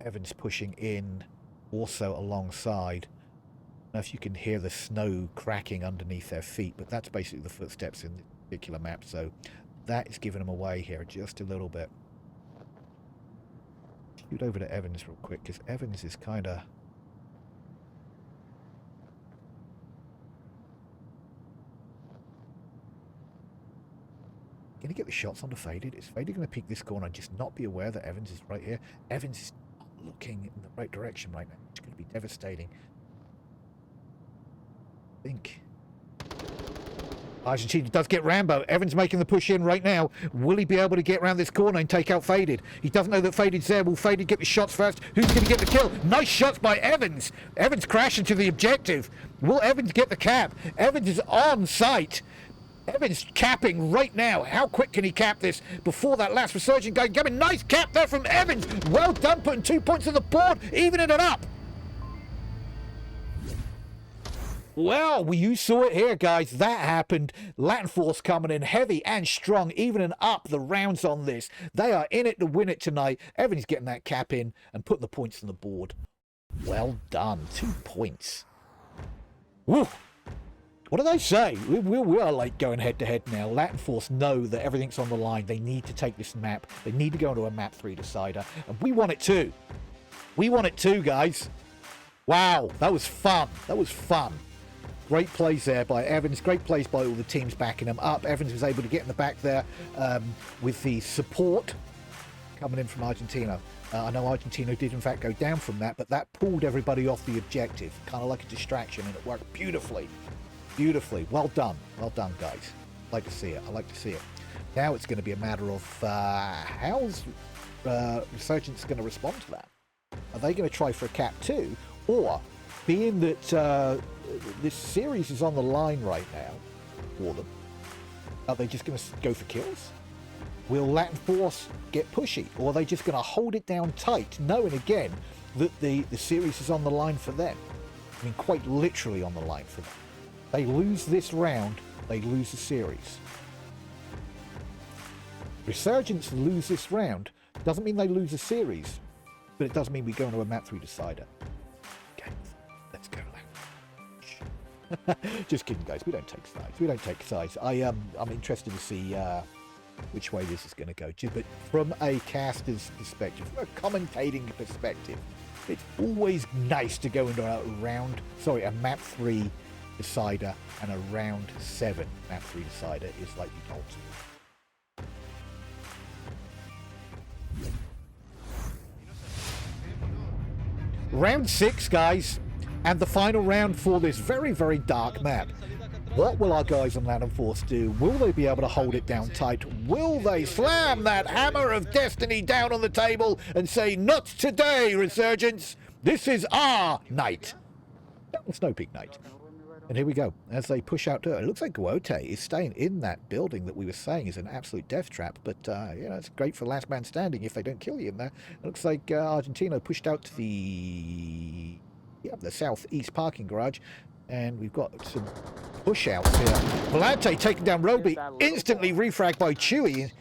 Evans pushing in also alongside. I don't know if you can hear the snow cracking underneath their feet, but that's basically the footsteps in this particular map, so that is giving them away here just a little bit. Shoot over to Evans real quick, because Evans is kind of... Going to get the shots on the Faded. Is Faded going to peek this corner and just not be aware that Evans is right here? Evans is not looking in the right direction right now. It's going to be devastating. I think Argentina does get Rambo. Evans making the push in right now. Will he be able to get around this corner and take out Faded? He doesn't know that Faded's there. Will Faded get the shots first? Who's going to get the kill? Nice shots by Evans. Evans crashing to the objective. Will Evans get the cap? Evans is on site. Evans capping right now. How quick can he cap this before that last Resurgence guy coming? Nice cap there from Evans. Well done, putting 2 points on the board, evening it up. Well, you saw it here, guys. That happened. LatinForce coming in heavy and strong, evening up the rounds on this. They are in it to win it tonight. Evans getting that cap in and putting the points on the board. Well done. 2 points. Woo! What did I say? We are like going head to head now. LatinForce know that everything's on the line. They need to take this map. They need to go into a map 3 decider. And we want it too. We want it too, guys. Wow, that was fun. That was fun. Great plays there by Evans. Great plays by all the teams backing him up. Evans was able to get in the back there with the support coming in from Argentina. I know Argentina did in fact go down from that, but that pulled everybody off the objective. Kind of like a distraction, and it worked beautifully. Beautifully. Well done, guys. I like to see it. I like to see it. Now it's going to be a matter of how's Resurgence going to respond to that? Are they going to try for a cap too? Or, being that this series is on the line right now for them, are they just going to go for kills? Will LatinForce get pushy? Or are they just going to hold it down tight, knowing again that the series is on the line for them? I mean, quite literally on the line for them. They lose this round, they lose the series. Resurgence lose this round, doesn't mean they lose the series, but it does mean we go into a map 3 decider. Okay, let's go. Just kidding, guys. We don't take sides. We don't take sides. I'm interested to see which way this is going to go. But from a caster's perspective, from a commentating perspective, it's always nice to go into a map 3 decider, and a round 7 map 3 decider is like the ultimate. Round 6, guys, and the final round for this very, very dark map. What will our guys on LatinForce do? Will they be able to hold it down tight? Will they slam that hammer of destiny down on the table and say, "Not today, Resurgence. This is our night." It's no big night. And here we go, as they push out to it. It looks like Guote is staying in that building that we were saying is an absolute death trap, but it's great for last man standing if they don't kill you in there. It looks like Argentina pushed out to the southeast parking garage, and we've got some push outs here. Volante taking down Roby, instantly refragged by Chewy.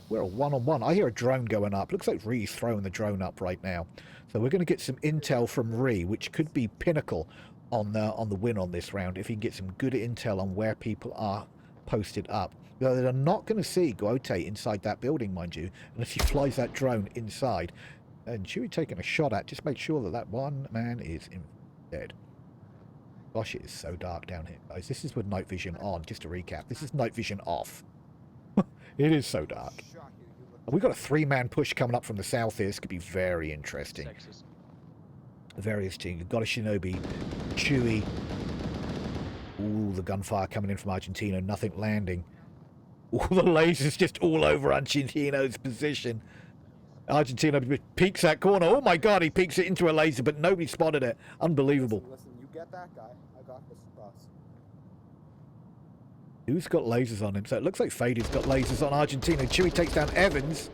We're a one-on-one. I hear a drone going up. Looks like Ree's throwing the drone up right now. So we're going to get some intel from Ree, which could be pinnacle on the win on this round if he can get some good intel on where people are posted up. They're not going to see Guote inside that building, mind you, unless he flies that drone inside. And Chewy taking a shot at, just make sure that that one man is dead. Gosh, it is so dark down here, guys. This is with night vision on, just to recap. This is night vision off. It is so dark. We've got a 3-man push coming up from the south here. This could be very interesting. Various teams. We've got a Shinobi, Chewy. Ooh, the gunfire coming in from Argentina. Nothing landing. All the lasers just all over Argentino's position. Argentina peeks that corner. Oh my god, he peeks it into a laser, but nobody spotted it. Unbelievable. Listen, you get that guy. I got this bus. Who's got lasers on him? So it looks like Faded's got lasers on Argentina. Chewy takes down Evans.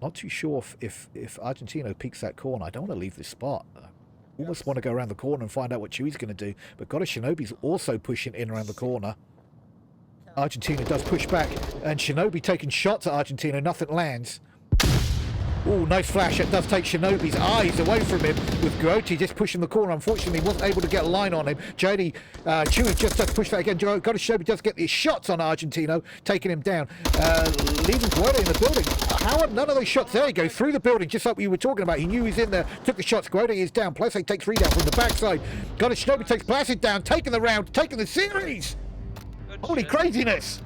Not too sure if Argentino peeks that corner. I don't want to leave this spot. I almost want to go around the corner and find out what Chewy's going to do. But Goddess Shinobi's also pushing in around the corner. Argentina does push back. And Shinobi taking shots at Argentina. Nothing lands. Oh, nice flash. It does take Shinobi's eyes away from him, with Grotti just pushing the corner. Unfortunately, he wasn't able to get a line on him. Chewy just does push that again. Goddess Shinobi does get these shots on Argentino, taking him down. Leaving Grotti in the building. How are none of those shots? There you go, through the building, just like we were talking about. He knew he was in there, took the shots. Grotti is down. Plesse takes 3 down from the backside. Goddess Shinobi takes Placid down, taking the round, taking the series. Holy craziness.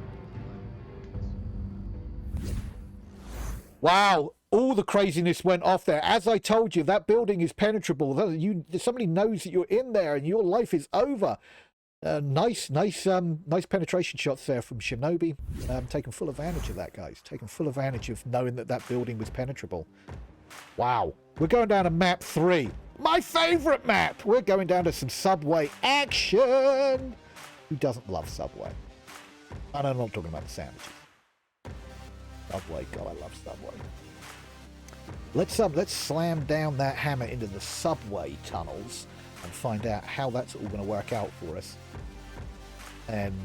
Wow. All the craziness went off there. As I told you, that building is penetrable. Somebody knows that you're in there and your life is over. Nice penetration shots there from Shinobi. Taking full advantage of that, guys. Taking full advantage of knowing that that building was penetrable. Wow. We're going down to map 3. My favorite map. We're going down to some Subway action. Who doesn't love Subway? And I'm not talking about the sandwiches. Subway. God, I love Subway. Let's slam down that hammer into the subway tunnels and find out how that's all going to work out for us. And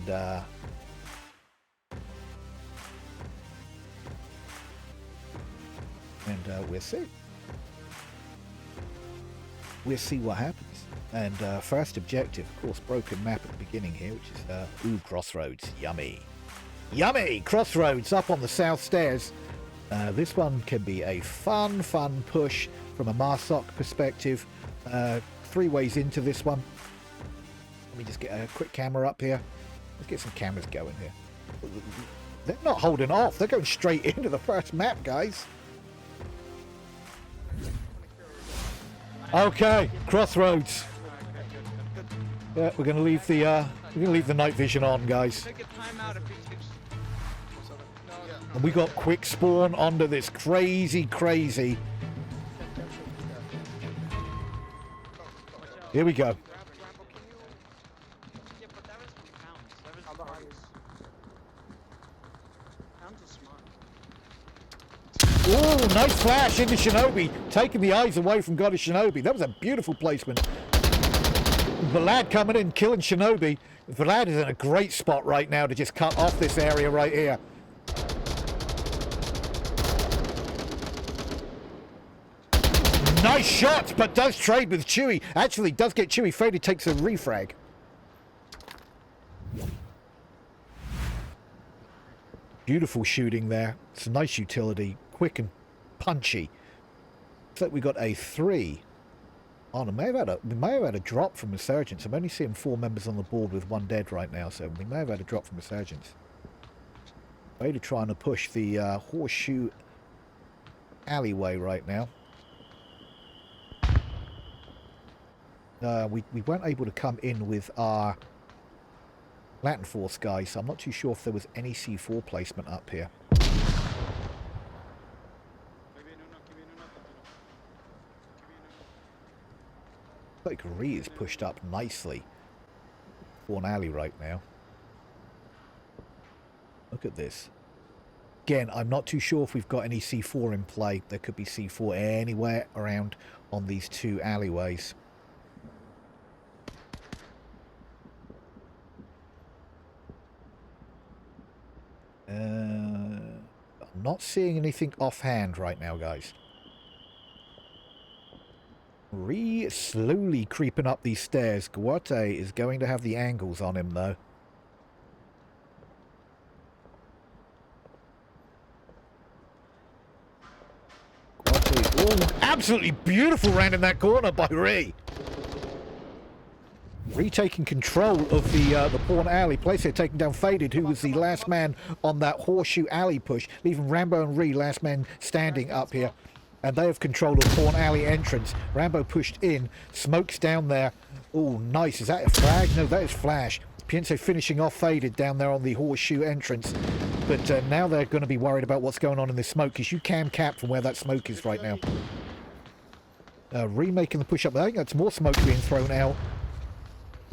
we'll see. We'll see what happens. And first objective, of course, broken map at the beginning here, which is Crossroads. Yummy. Yummy! Crossroads up on the south stairs. This one can be a fun push from a Marsoc perspective. 3 ways into this one. Let me just get a quick camera up here. Let's get some cameras going here. They're not holding off. They're going straight into the first map, guys. Okay, Crossroads. Yeah, we're going to leave the night vision on, guys. And we got quick spawn onto this crazy. Here we go. Oh, nice flash into Shinobi, taking the eyes away from Goddess Shinobi. That was a beautiful placement. Vlad coming in, killing Shinobi. Vlad is in a great spot right now to just cut off this area right here. Nice shots, but does trade with Chewy. Actually, does get Chewy. Faded takes a refrag. Beautiful shooting there. It's a nice utility. Quick and punchy. Looks like we got a 3. Oh, we may have had a drop from Resurgence. I'm only seeing 4 members on the board with 1 dead right now, so we may have had a drop from Resurgence. Faded trying to push the horseshoe alleyway right now. We weren't able to come in with our LatinForce guys, so I'm not too sure if there was any C4 placement up here. Like Ree is pushed up nicely for an alley right now. Look at this. Again, I'm not too sure if we've got any C4 in play. There could be C4 anywhere around on these 2 alleyways. I'm not seeing anything offhand right now, guys. Slowly creeping up these stairs. Guate is going to have the angles on him, though. Guate, oh, absolutely beautiful round in that corner by Ree. Retaking control of the pawn alley. Place here taking down Faded, who was the last man on that horseshoe alley push, leaving Rambo and Ree last man standing up here. And they have control of pawn alley entrance. Rambo pushed in, smokes down there. Oh, nice. Is that a flag? No, that is flash. Pienso finishing off Faded down there on the horseshoe entrance. But now they're going to be worried about what's going on in the smoke, because you can cap from where that smoke is right now. Remaking the push up. I think that's more smoke being thrown out.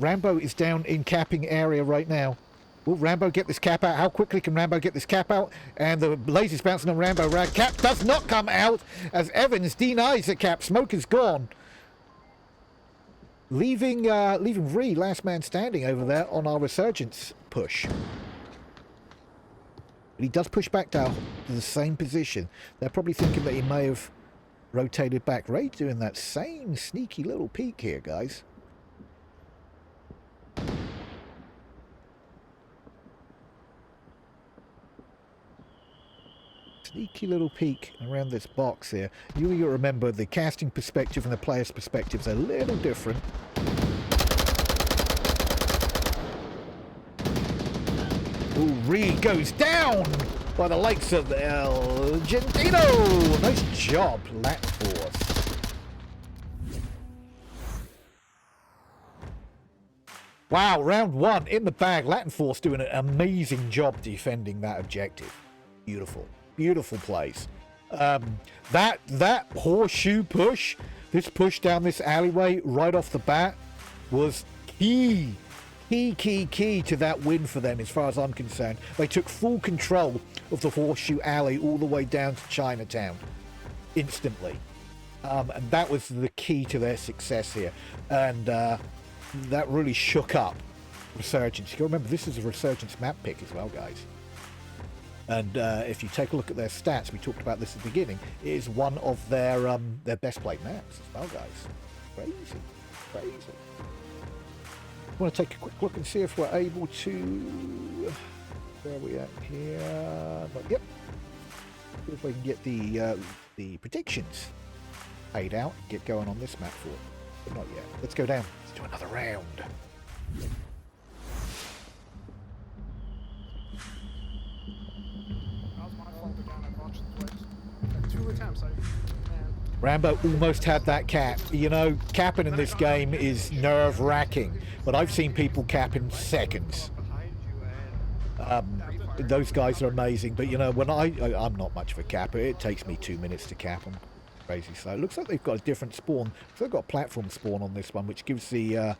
Rambo is down in capping area right now. Will Rambo get this cap out? How quickly can Rambo get this cap out? And the laser's bouncing on Rambo. Cap does not come out as Evans denies the cap. Smoke is gone. Leaving Ree, last man standing over there on our Resurgence push. He does push back down to the same position. They're probably thinking that he may have rotated back. Ray doing that same sneaky little peek here, guys. Sneaky little peek around this box here. You remember the casting perspective and the player's perspective is a little different. Ooh, Reed goes down by the likes of El Gentino. Nice job, LatinForce. Wow, round one in the bag. LatinForce doing an amazing job defending that objective. Beautiful. Beautiful plays. That horseshoe push, this push down this alleyway right off the bat was key to that win for them as far as I'm concerned. They took full control of the horseshoe alley all the way down to Chinatown instantly. And that was the key to their success here. And that really shook up Resurgence. You gotta remember, this is a Resurgence map pick as well, guys. And if you take a look at their stats, we talked about this at the beginning, it is one of their best played maps as well, guys. Crazy. I want to take a quick look and see if we're able to... Where are we at here? Yep. See if we can get the predictions paid out and get going on this map for it. But not yet. Let's go down. Let's do another round. Rambo almost had that cap. You know, capping in this game is nerve-wracking, but I've seen people cap in seconds. Those guys are amazing, but you know, when I'm not much of a capper. It takes me 2 minutes to cap them. Crazy slow. Looks like they've got a different spawn. So they've got a platform spawn on this one, which gives the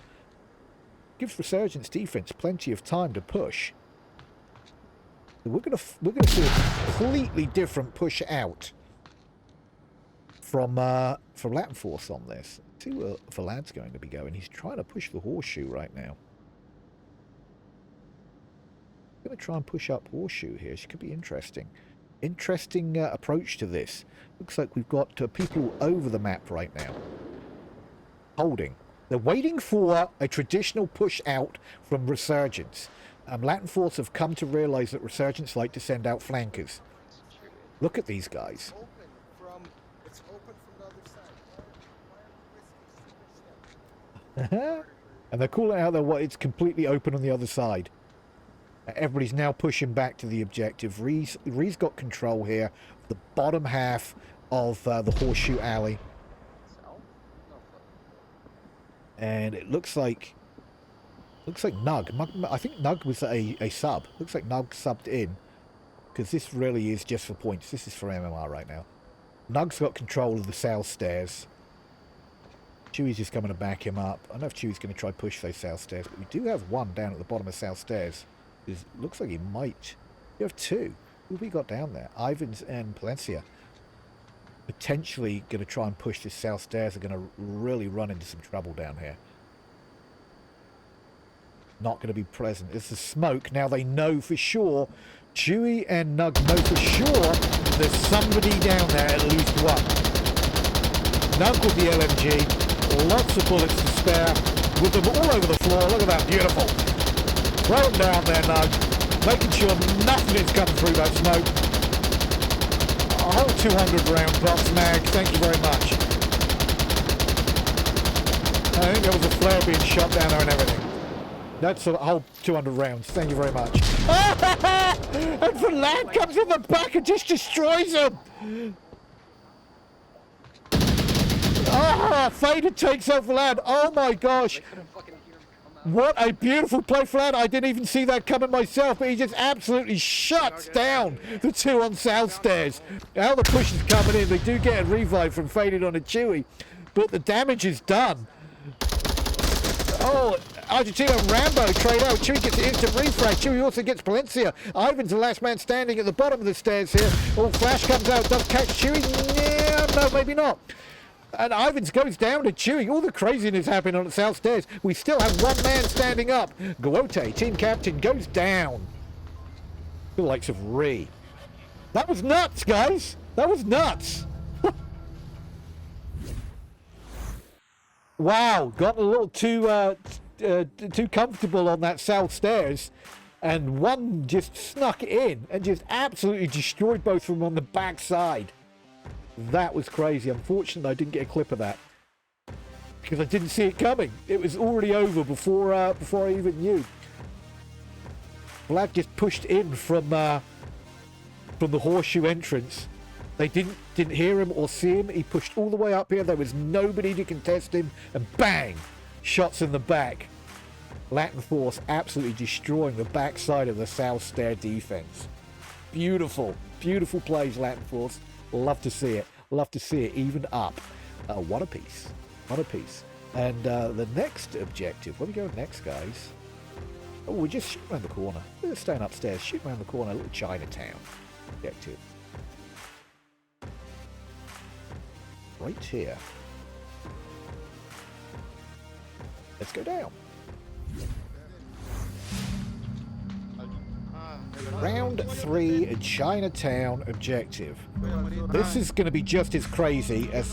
gives Resurgence defense plenty of time to push. We're gonna see a completely different push out from LatinForce on this. Let's see where Vlad's going to be going. He's trying to push the horseshoe right now. I'm going to try and push up horseshoe here. She could be interesting. Interesting approach to this. Looks like we've got people over the map right now. Holding. They're waiting for a traditional push out from Resurgence. LatinForce have come to realize that Resurgence like to send out flankers. Look at these guys. It's open from the other side. And they're calling out that it's completely open on the other side. Everybody's now pushing back to the objective. Ree's got control here. The bottom half of the horseshoe alley. And it looks like Nug. I think Nug was a sub. Looks like Nug subbed in. Because this really is just for points. This is for MMR right now. Nug's got control of the south stairs. Chewie's just coming to back him up. I don't know if Chewie's going to try push those south stairs, but we do have one down at the bottom of south stairs. It looks like he might. You have two. Who have we got down there? Ivans and Palencia. Potentially going to try and push this south stairs. Are going to really run into some trouble down here. Not going to be present. It's the smoke. Now they know for sure. Chewie and Nug know for sure there's somebody down there, at least one. Nug with the LMG. Lots of bullets to spare. With them all over the floor. Look at that. Beautiful. Throw them down there, Nug. Making sure nothing is coming through that smoke. A whole 200 round box mag. Thank you very much. I think there was a flare being shot down there and everything. That's a whole 200 rounds. Thank you very much. And Vlad comes in the back and just destroys him. Fader takes out Vlad. Oh my gosh. What a beautiful play, Vlad. I didn't even see that coming myself, but he just absolutely shuts down the two on south stairs. Now the push is coming in. They do get a revive from Faded on a Chewie, but the damage is done. Oh, Argentina and Rambo trade out. Chewie gets an instant refresh. Chewie also gets Palencia. Ivan's the last man standing at the bottom of the stairs here. Oh, Flash comes out, does catch Chewie. No, maybe not. And Ivans goes down to Chewie. All the craziness happening on the south stairs. We still have one man standing up. Guote, team captain, goes down. The likes of Ree. That was nuts, guys. That was nuts. Wow, got a little too comfortable on that south stairs, and one just snuck in and just absolutely destroyed both of them on the back side. That was crazy. Unfortunately, I didn't get a clip of that because I didn't see it coming. It was already over before I even knew. Vlad just pushed in from the horseshoe entrance. They didn't hear him or see him. He pushed all the way up here. There was nobody to contest him, and bang, shots in the back. LatinForce absolutely destroying the backside of the south stair defense. Beautiful, beautiful plays, LatinForce. Love to see it. Love to see it even up. What a piece. What a piece. And the next objective. Where we go next, guys? Oh, we're just shooting around the corner. We're staying upstairs. Shooting around the corner. A little Chinatown objective. Right here. Let's go down. Round 3, Chinatown objective. This is going to be just as crazy as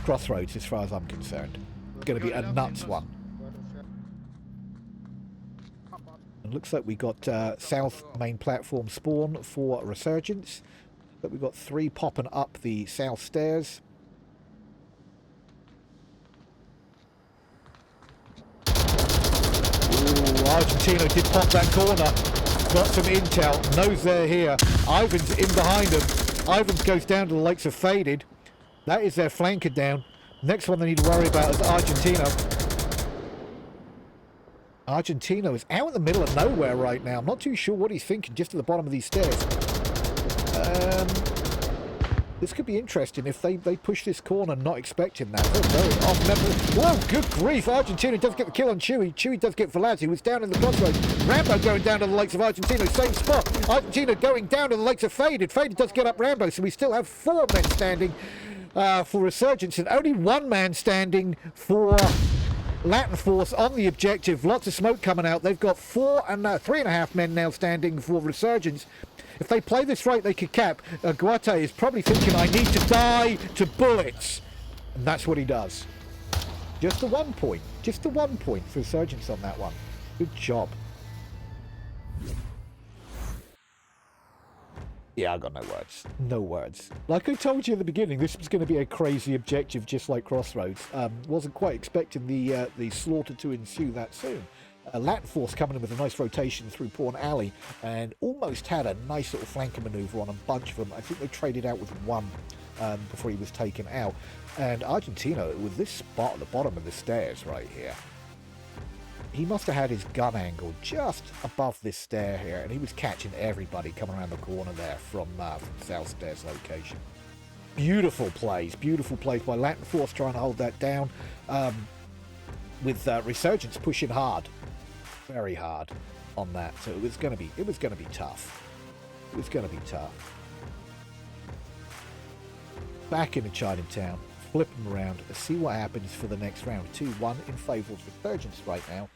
Crossroads, as far as I'm concerned. It's going to be a nuts one. It looks like we got south main platform spawn for Resurgence. But we've got 3 popping up the south stairs. Ooh, Argentino did pop that corner. Got some intel. Knows they're here. Ivan's in behind them. Ivan's goes down to the likes of Faded. That is their flanker down. Next one they need to worry about is Argentino. Argentino is out in the middle of nowhere right now. I'm not too sure what he's thinking just at the bottom of these stairs. This could be interesting if they push this corner not expecting that. Whoa, good grief. Argentina does get the kill on Chewie. Chewie does get Velaz, who was down in the crossroads. Rambo going down to the likes of Argentina, same spot. Argentina going down to the likes of Faded. Faded does get up Rambo, so we still have 4 men standing for Resurgence and only 1 man standing for LatinForce on the objective. Lots of smoke coming out. They've got 3.5 men now standing for Resurgence. If they play this right, they could cap. Guate is probably thinking, I need to die to bullets. And that's what he does. Just the 1 point. Just the 1 point for Resurgence on that one. Good job. Yeah, I got no words. No words. Like I told you at the beginning, this was going to be a crazy objective just like Crossroads. Wasn't quite expecting the slaughter to ensue that soon. LatinForce coming in with a nice rotation through Pawn Alley and almost had a nice little flanker maneuver on a bunch of them. I think they traded out with 1 before he was taken out. And Argentina, with this spot at the bottom of the stairs right here, he must have had his gun angle just above this stair here, and he was catching everybody coming around the corner there from South Stairs location. Beautiful plays by LatinForce trying to hold that down, with Resurgence pushing hard. Very hard on that, so it was going to be tough. It was going to be tough. Back into Chinatown, flip them around, see what happens for the next round. 2-1 in favour of Resurgence right now,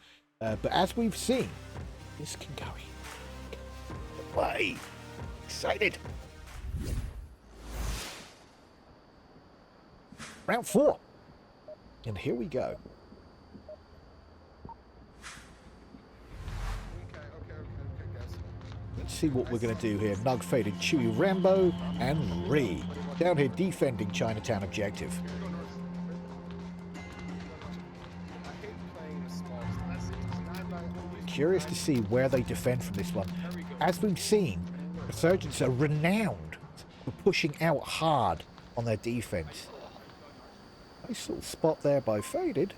but as we've seen, this can go away. Excited. Round 4, and here we go. Let's see what we're going to do here. Nug Faded, Chewie, Rambo, and Ree. Down here defending Chinatown objective. Curious to see where they defend from this one. As we've seen, Resurgence are renowned for pushing out hard on their defense. Nice little spot there by Faded.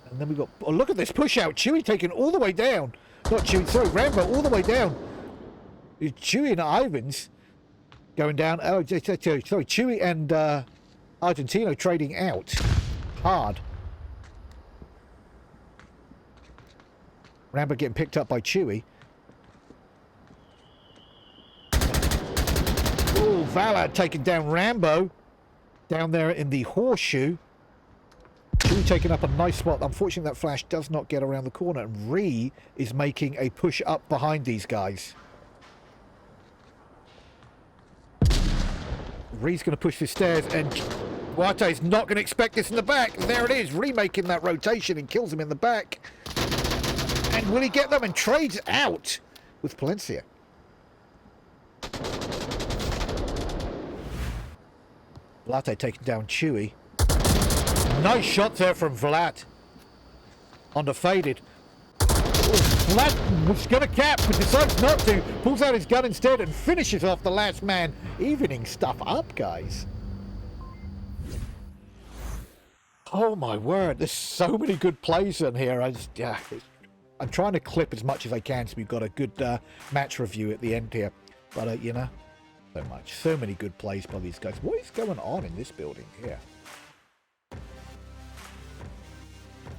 And then we got... Oh, look at this push out. Chewie taken all the way down. Not Chewie, sorry, Rambo all the way down. Chewie and Ivans going down. Oh, sorry, Chewie and Argentino trading out hard. Rambo getting picked up by Chewie. Oh, Valad taking down Rambo down there in the horseshoe. Chewie taking up a nice spot. Unfortunately, that flash does not get around the corner, and Ree is making a push up behind these guys. Ree's going to push the stairs, and Wate's not going to expect this in the back. There it is, Ree making that rotation and kills him in the back. And will he get them? And trades out with Palencia. Vlad taking down Chewie. Nice shot there from Vlad. On the faded. Vlad was going to cap, but decides not to. Pulls out his gun instead and finishes off the last man. Evening stuff up, guys. Oh my word, there's so many good plays in here. I'm trying to clip as much as I can so we've got a good match review at the end here. But, you know, so many good plays by these guys. What is going on in this building here?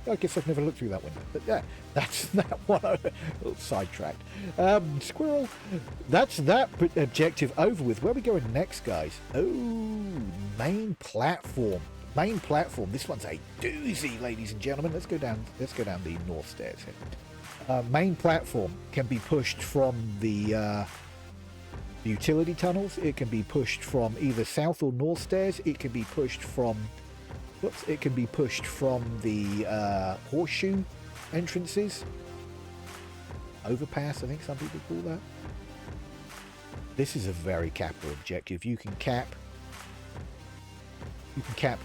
I guess I've never looked through that window. But yeah, that's that one. A little sidetracked. Squirrel, that's that objective over with. Where are we going next, guys? Oh, main platform. Main platform. This one's a doozy, ladies and gentlemen. Let's go down the north stairs here. Main platform can be pushed from the utility tunnels. It can be pushed from either south or north stairs. It can be pushed from the horseshoe entrances. Overpass, I think some people call that. This is a very capital objective. You can cap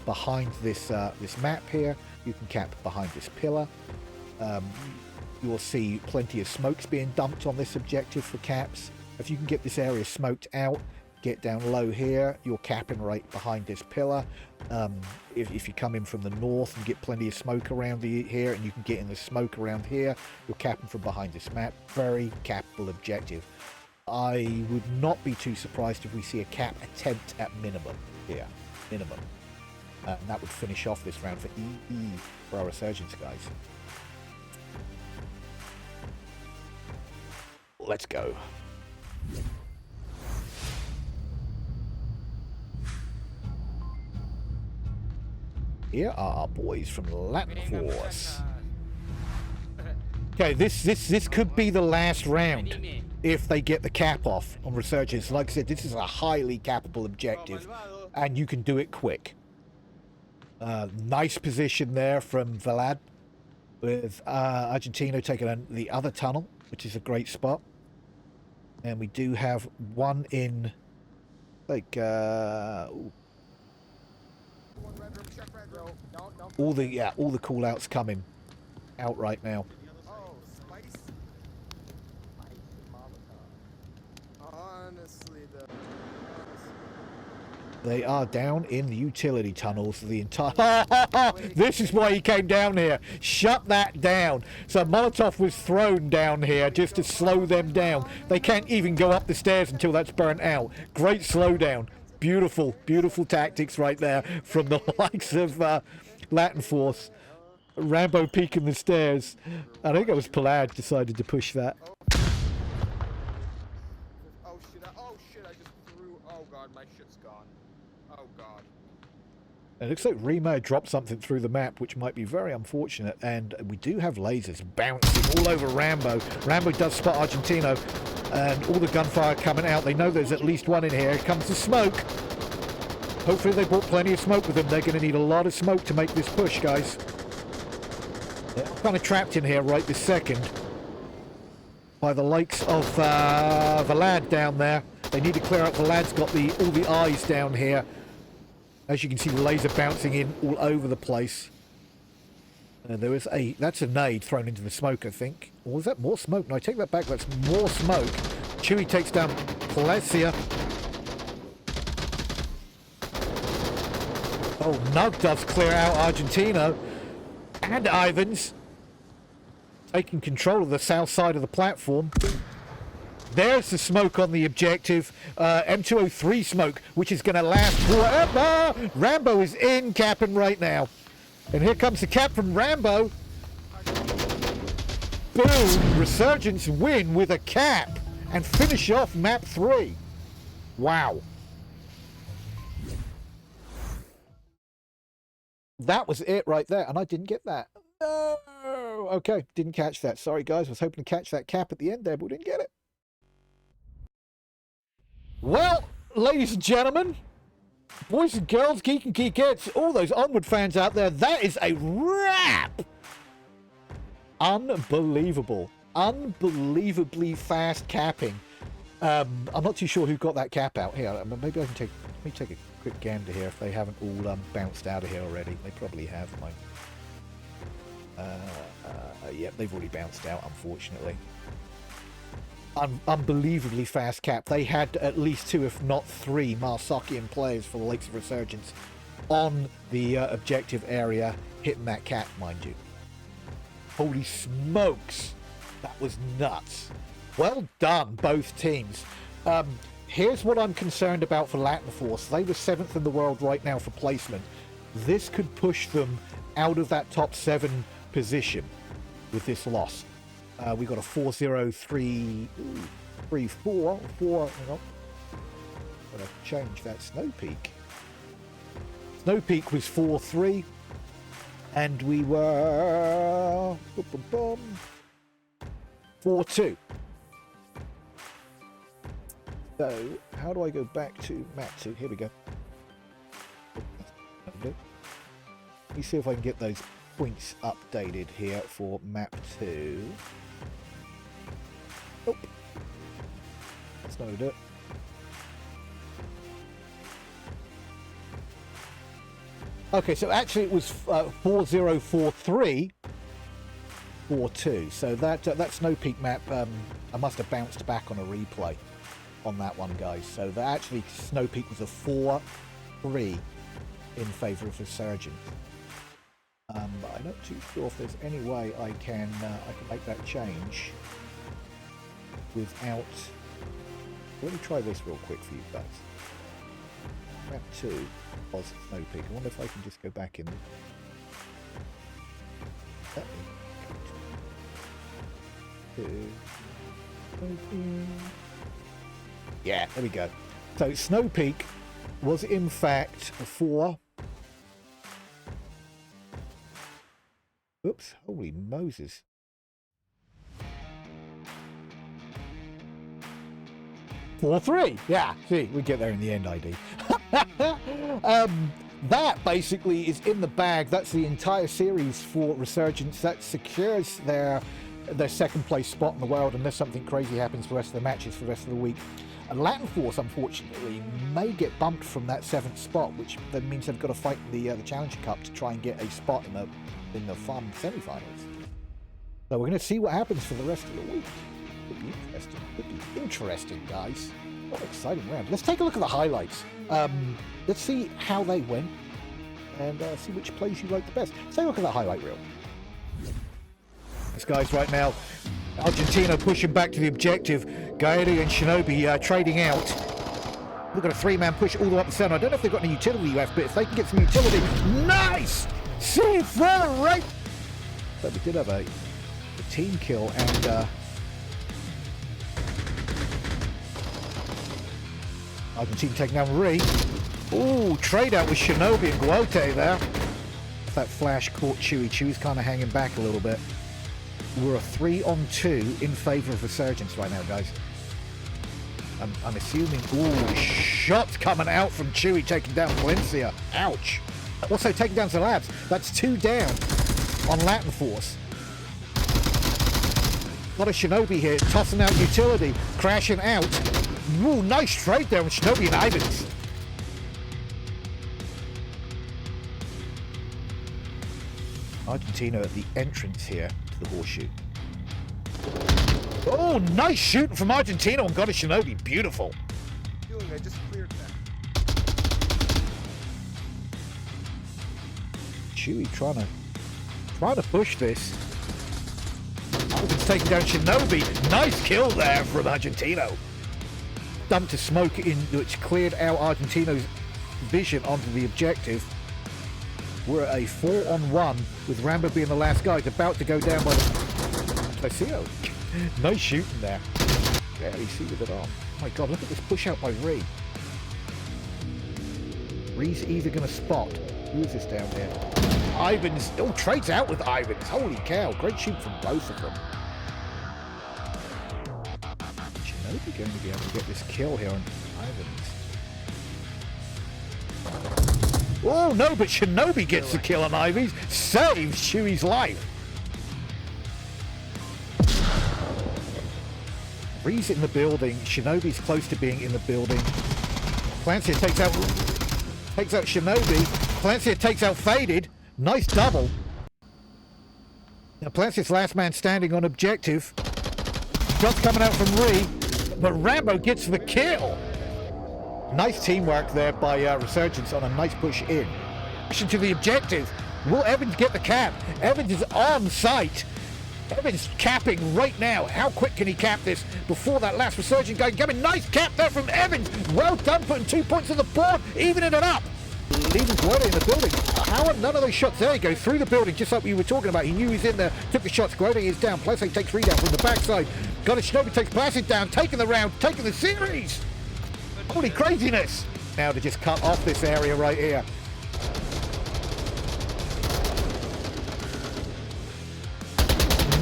behind this this map here. You can cap behind this pillar. You'll see plenty of smokes being dumped on this objective for caps. If you can get this area smoked out, get down low here, you're capping right behind this pillar. If you come in from the north and get plenty of smoke around here, and you can get in the smoke around here, you're capping from behind this map. Very capital objective. I would not be too surprised if we see a cap attempt at minimum here. Minimum. And that would finish off this round for for our Resurgence, guys. Let's go. Here are our boys from LatinForce. Okay, this could be the last round if they get the cap off on Resurgence. Like I said, this is a highly cappable objective, and you can do it quick. Nice position there from Vlad, with Argentino taking the other tunnel, which is a great spot. And we do have one in, like, all the call outs coming out right now. Oh, spice. Honestly, though. They are down in the utility tunnels the entire... This is why he came down here. Shut that down. So Molotov was thrown down here just to slow them down. They can't even go up the stairs until that's burnt out. Great slowdown. Beautiful, beautiful tactics right there from the likes of LatinForce. Rambo peeking the stairs. I think it was Palad decided to push that. Oh shit, I just threw... Oh god, my shit's gone. Oh god. It looks like Remo dropped something through the map, which might be very unfortunate. And we do have lasers bouncing all over Rambo. Rambo does spot Argentino, and all the gunfire coming out. They know there's at least one in here. Here comes the smoke. Hopefully they brought plenty of smoke with them. They're going to need a lot of smoke to make this push, guys. They're kind of trapped in here right this second by the likes of Vlad down there. They need to clear out. Vlad's got all the eyes down here. As you can see, the laser bouncing in all over the place. That's a nade thrown into the smoke, I think. Or was that more smoke? No, I take that back. That's more smoke. Chewie takes down Palencia. Oh, Nug does clear out Argentino. And Ivans. Taking control of the south side of the platform. There's the smoke on the objective. M203 smoke, which is going to last forever. Rambo is in capping right now. And here comes the cap from Rambo. boom, Resurgence win with a cap and finish off map 3. Wow. That was it right there, and I didn't get that. No. Okay, didn't catch that. Sorry, guys. I was hoping to catch that cap at the end there, but we didn't get it. Well, ladies and gentlemen, boys and girls, geek and geekettes, all those Onward fans out there, that is a wrap. Unbelievable. Unbelievably fast capping. I'm not too sure who got that cap out here. Maybe I can take... Let me take a quick gander here if they haven't all bounced out of here already. They probably have. Yep, they've already bounced out, unfortunately. Unbelievably fast cap. They had at least 2, if not 3, Marsokian players for the Lakes of Resurgence on the objective area, hitting that cap, mind you. Holy smokes. That was nuts. Well done, both teams. Here's what I'm concerned about for LatinForce. They were 7th in the world right now for placement. This could push them out of that top 7 position with this loss. We got a 4-0-3-4. Hang on. Gotta change that. Snow Peak. Snow Peak was 4-3, and we were 4-2. So, how do I go back to map 2? Here we go. Let me see if I can get those points updated here for map 2. Nope. That's not going to do it. Okay, so actually it was 4-0-4-3. 4-2. So that Snow Peak map, I must have bounced back on a replay on that one, guys. So that actually Snow Peak was a 4-3 in favour of Resurgence. But I'm not too sure if there's any way I can make that change without... Let me try this real quick for you guys. Map 2 was Snow Peak. I wonder if I can just go back in. Yeah, there we go. So Snow Peak was in fact 4. Oops, holy Moses. Four, 3. Yeah, see, we get there in the end, ID. That basically is in the bag. That's the entire series for Resurgence. That secures their second place spot in the world unless something crazy happens for the rest of the matches for the rest of the week. And LatinForce, unfortunately, may get bumped from that 7th spot, which then means they've got to fight the Challenger Cup to try and get a spot in the FUM semi-finals. So we're going to see what happens for the rest of the week. Could be interesting. Could be interesting, guys. What an exciting round. Let's take a look at the highlights. Let's see how they went and see which plays you like the best. Let's take a look at the highlight reel. This guy's right now. Argentina pushing back to the objective. Gaeli and Shinobi trading out. We've got a 3-man push all the way up the center. I don't know if they've got any utility left, but if they can get some utility, nice! See for right. But we did have a team kill and Argentina taking down Ree. Ooh, trade out with Shinobi and Guote there. That flash caught Chewy. Chewy's kind of hanging back a little bit. We're a 3-on-2 in favour of Resurgence right now, guys. I'm assuming... Ooh, shots coming out from Chewy taking down Valencia. Ouch. Also taking down the labs. That's 2 down on LatinForce. Got a Shinobi here, tossing out utility, crashing out. Ooh, nice trade there with Shinobi and Ivans. Argentina at the entrance here to the horseshoe. Oh, nice shooting from Argentina and got a Shinobi. Beautiful. I just cleared that. Chewy trying to push this. Ivans taking down Shinobi. Nice kill there from Argentino. Dumped a smoke in which cleared out Argentino's vision onto the objective. We're a 4-on-1 with Rambo being the last guy. He's about to go down by the I see it. Nice shooting there. Barely see with it on. Oh my God, look at this push out by Ree. Ree's either going to spot. Who is this down here? Ivans. Oh, trades out with Ivans. Holy cow. Great shoot from both of them. Shinobi going to be able to get this kill here on Ivans. Oh, no, but Shinobi gets the kill on Ivans. Saves Chewy's life. Ree's in the building. Shinobi's close to being in the building. Plancia takes out Shinobi. Plancia takes out Faded. Nice double. Now Plancia's last man standing on objective. Shots coming out from Ree, but Rambo gets the kill. Nice teamwork there by Resurgence on a nice push in. Pushing to the objective. Will Evans get the cap? Evans is on site. Evans capping right now. How quick can he cap this before that last Resurgent guy coming? Nice cap there from Evans. Well done, putting 2 points on the board, evening it up. Leaving Guerrero in the building. How are none of those shots? There he goes, through the building, just like we were talking about. He knew he was in there, took the shots. Guerrero is down. Placid takes 3 down from the backside. Got it, Shinobi takes Placid down, taking the round, taking the series. Holy craziness. Now to just cut off this area right here.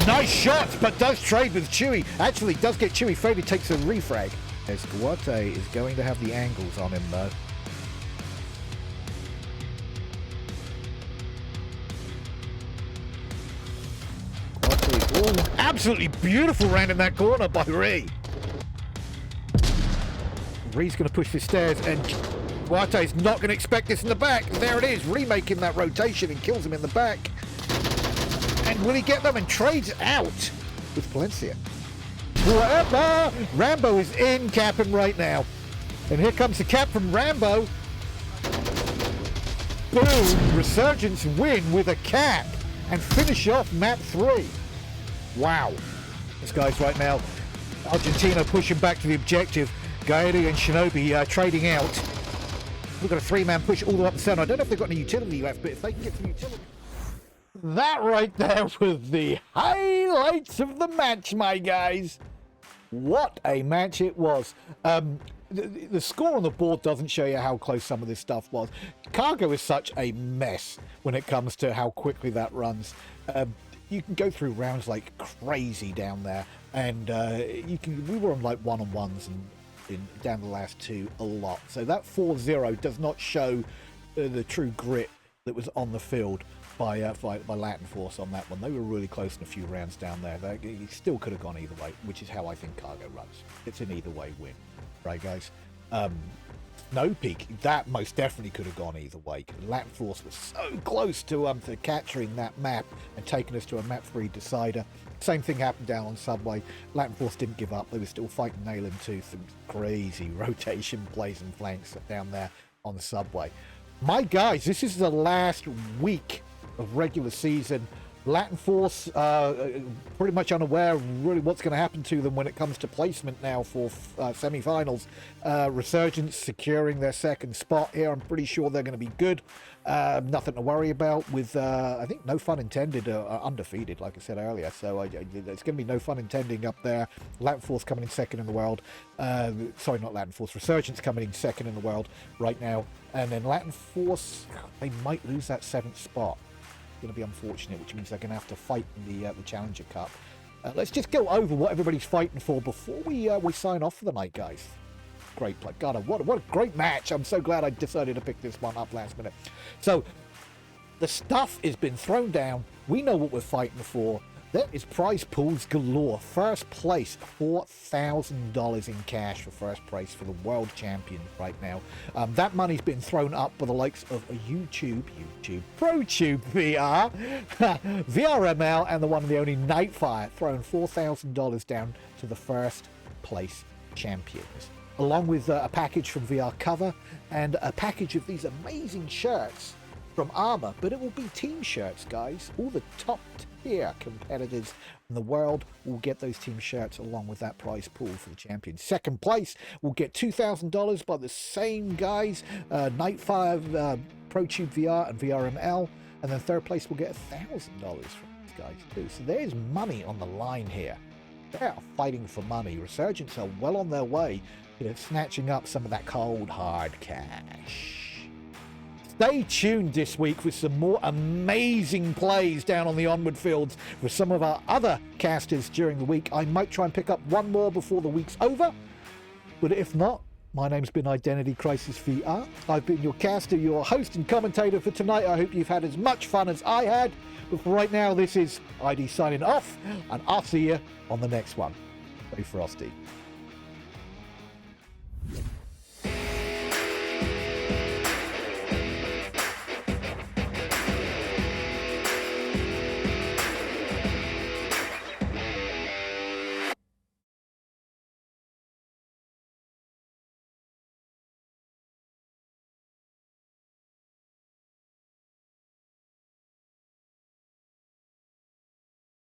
Nice shots, but does trade with Chewy. Actually, does get Chewy. Faded takes a refrag. As Guate is going to have the angles on him, though. Guate, absolutely beautiful round in that corner by Ree. Ree's going to push the stairs, and Guate's not going to expect this in the back. There it is, remaking that rotation and kills him in the back. And will he get them and trades out with Valencia? Whatever! Rambo is in capping right now. And here comes the cap from Rambo. Boom! Resurgence win with a cap and finish off map 3. Wow. This guy's right now. Argentina pushing back to the objective. Gaedi and Shinobi trading out. We've got a 3-man push all the way up the center. I don't know if they've got any utility left, but if they can get some utility... That right there was the highlights of the match, my guys. What a match it was. The score on the board doesn't show you how close some of this stuff was. Cargo is such a mess when it comes to how quickly that runs. You can go through rounds like crazy down there, and we were on like one-on-ones and down the last 2 a lot. So that 4-0 does not show the true grit that was on the field by LatinForce on that one. They were really close in a few rounds down there. They still could have gone either way, which is how I think Cargo runs. It's an either way win, right, guys? Snow Peak, that most definitely could have gone either way. LatinForce was so close to capturing that map and taking us to a map 3 decider. Same thing happened down on Subway. LatinForce didn't give up. They were still fighting nail and tooth and crazy rotation plays and flanks down there on the Subway. My guys, this is the last week of regular season. LatinForce pretty much unaware of really what's going to happen to them when it comes to placement now for semi-finals. Resurgence securing their 2nd spot here. I'm pretty sure they're going to be good. Nothing to worry about with, I think, no fun intended, undefeated, like I said earlier. So there's going to be no fun intending up there. LatinForce coming in 2nd in the world. Sorry, not LatinForce. Resurgence coming in 2nd in the world right now. And then LatinForce, they might lose that 7th spot. Going to be unfortunate, which means they're going to have to fight in the Challenger Cup. Let's just go over what everybody's fighting for before we sign off for the night, guys. Great play. God, what a great match. I'm so glad I decided to pick this one up last minute. So, the stuff has been thrown down. We know what we're fighting for. There is prize pools galore. First place, $4,000 in cash for first place for the world champion right now. That money's been thrown up by the likes of YouTube, ProTube VR, VRML, and the one and the only Nightfire, throwing $4,000 down to the first place champions. Along with a package from VR Cover and a package of these amazing shirts from Armor, but it will be team shirts, guys. All the top tier competitors in the world will get those team shirts along with that prize pool for the champion. 2nd place will get $2,000 by the same guys, Nightfire, ProTube VR and VRML, and then 3rd place will get $1,000 from these guys too. So there's money on the line here. They are fighting for money. Resurgence are well on their way, snatching up some of that cold, hard cash. Stay tuned this week with some more amazing plays down on the Onward fields with some of our other casters during the week. I might try and pick up one more before the week's over, but if not, my name's been IdentityCrisisVR. I've been your caster, your host and commentator for tonight. I hope you've had as much fun as I had. But for right now, this is ID signing off, and I'll see you on the next one. Stay frosty.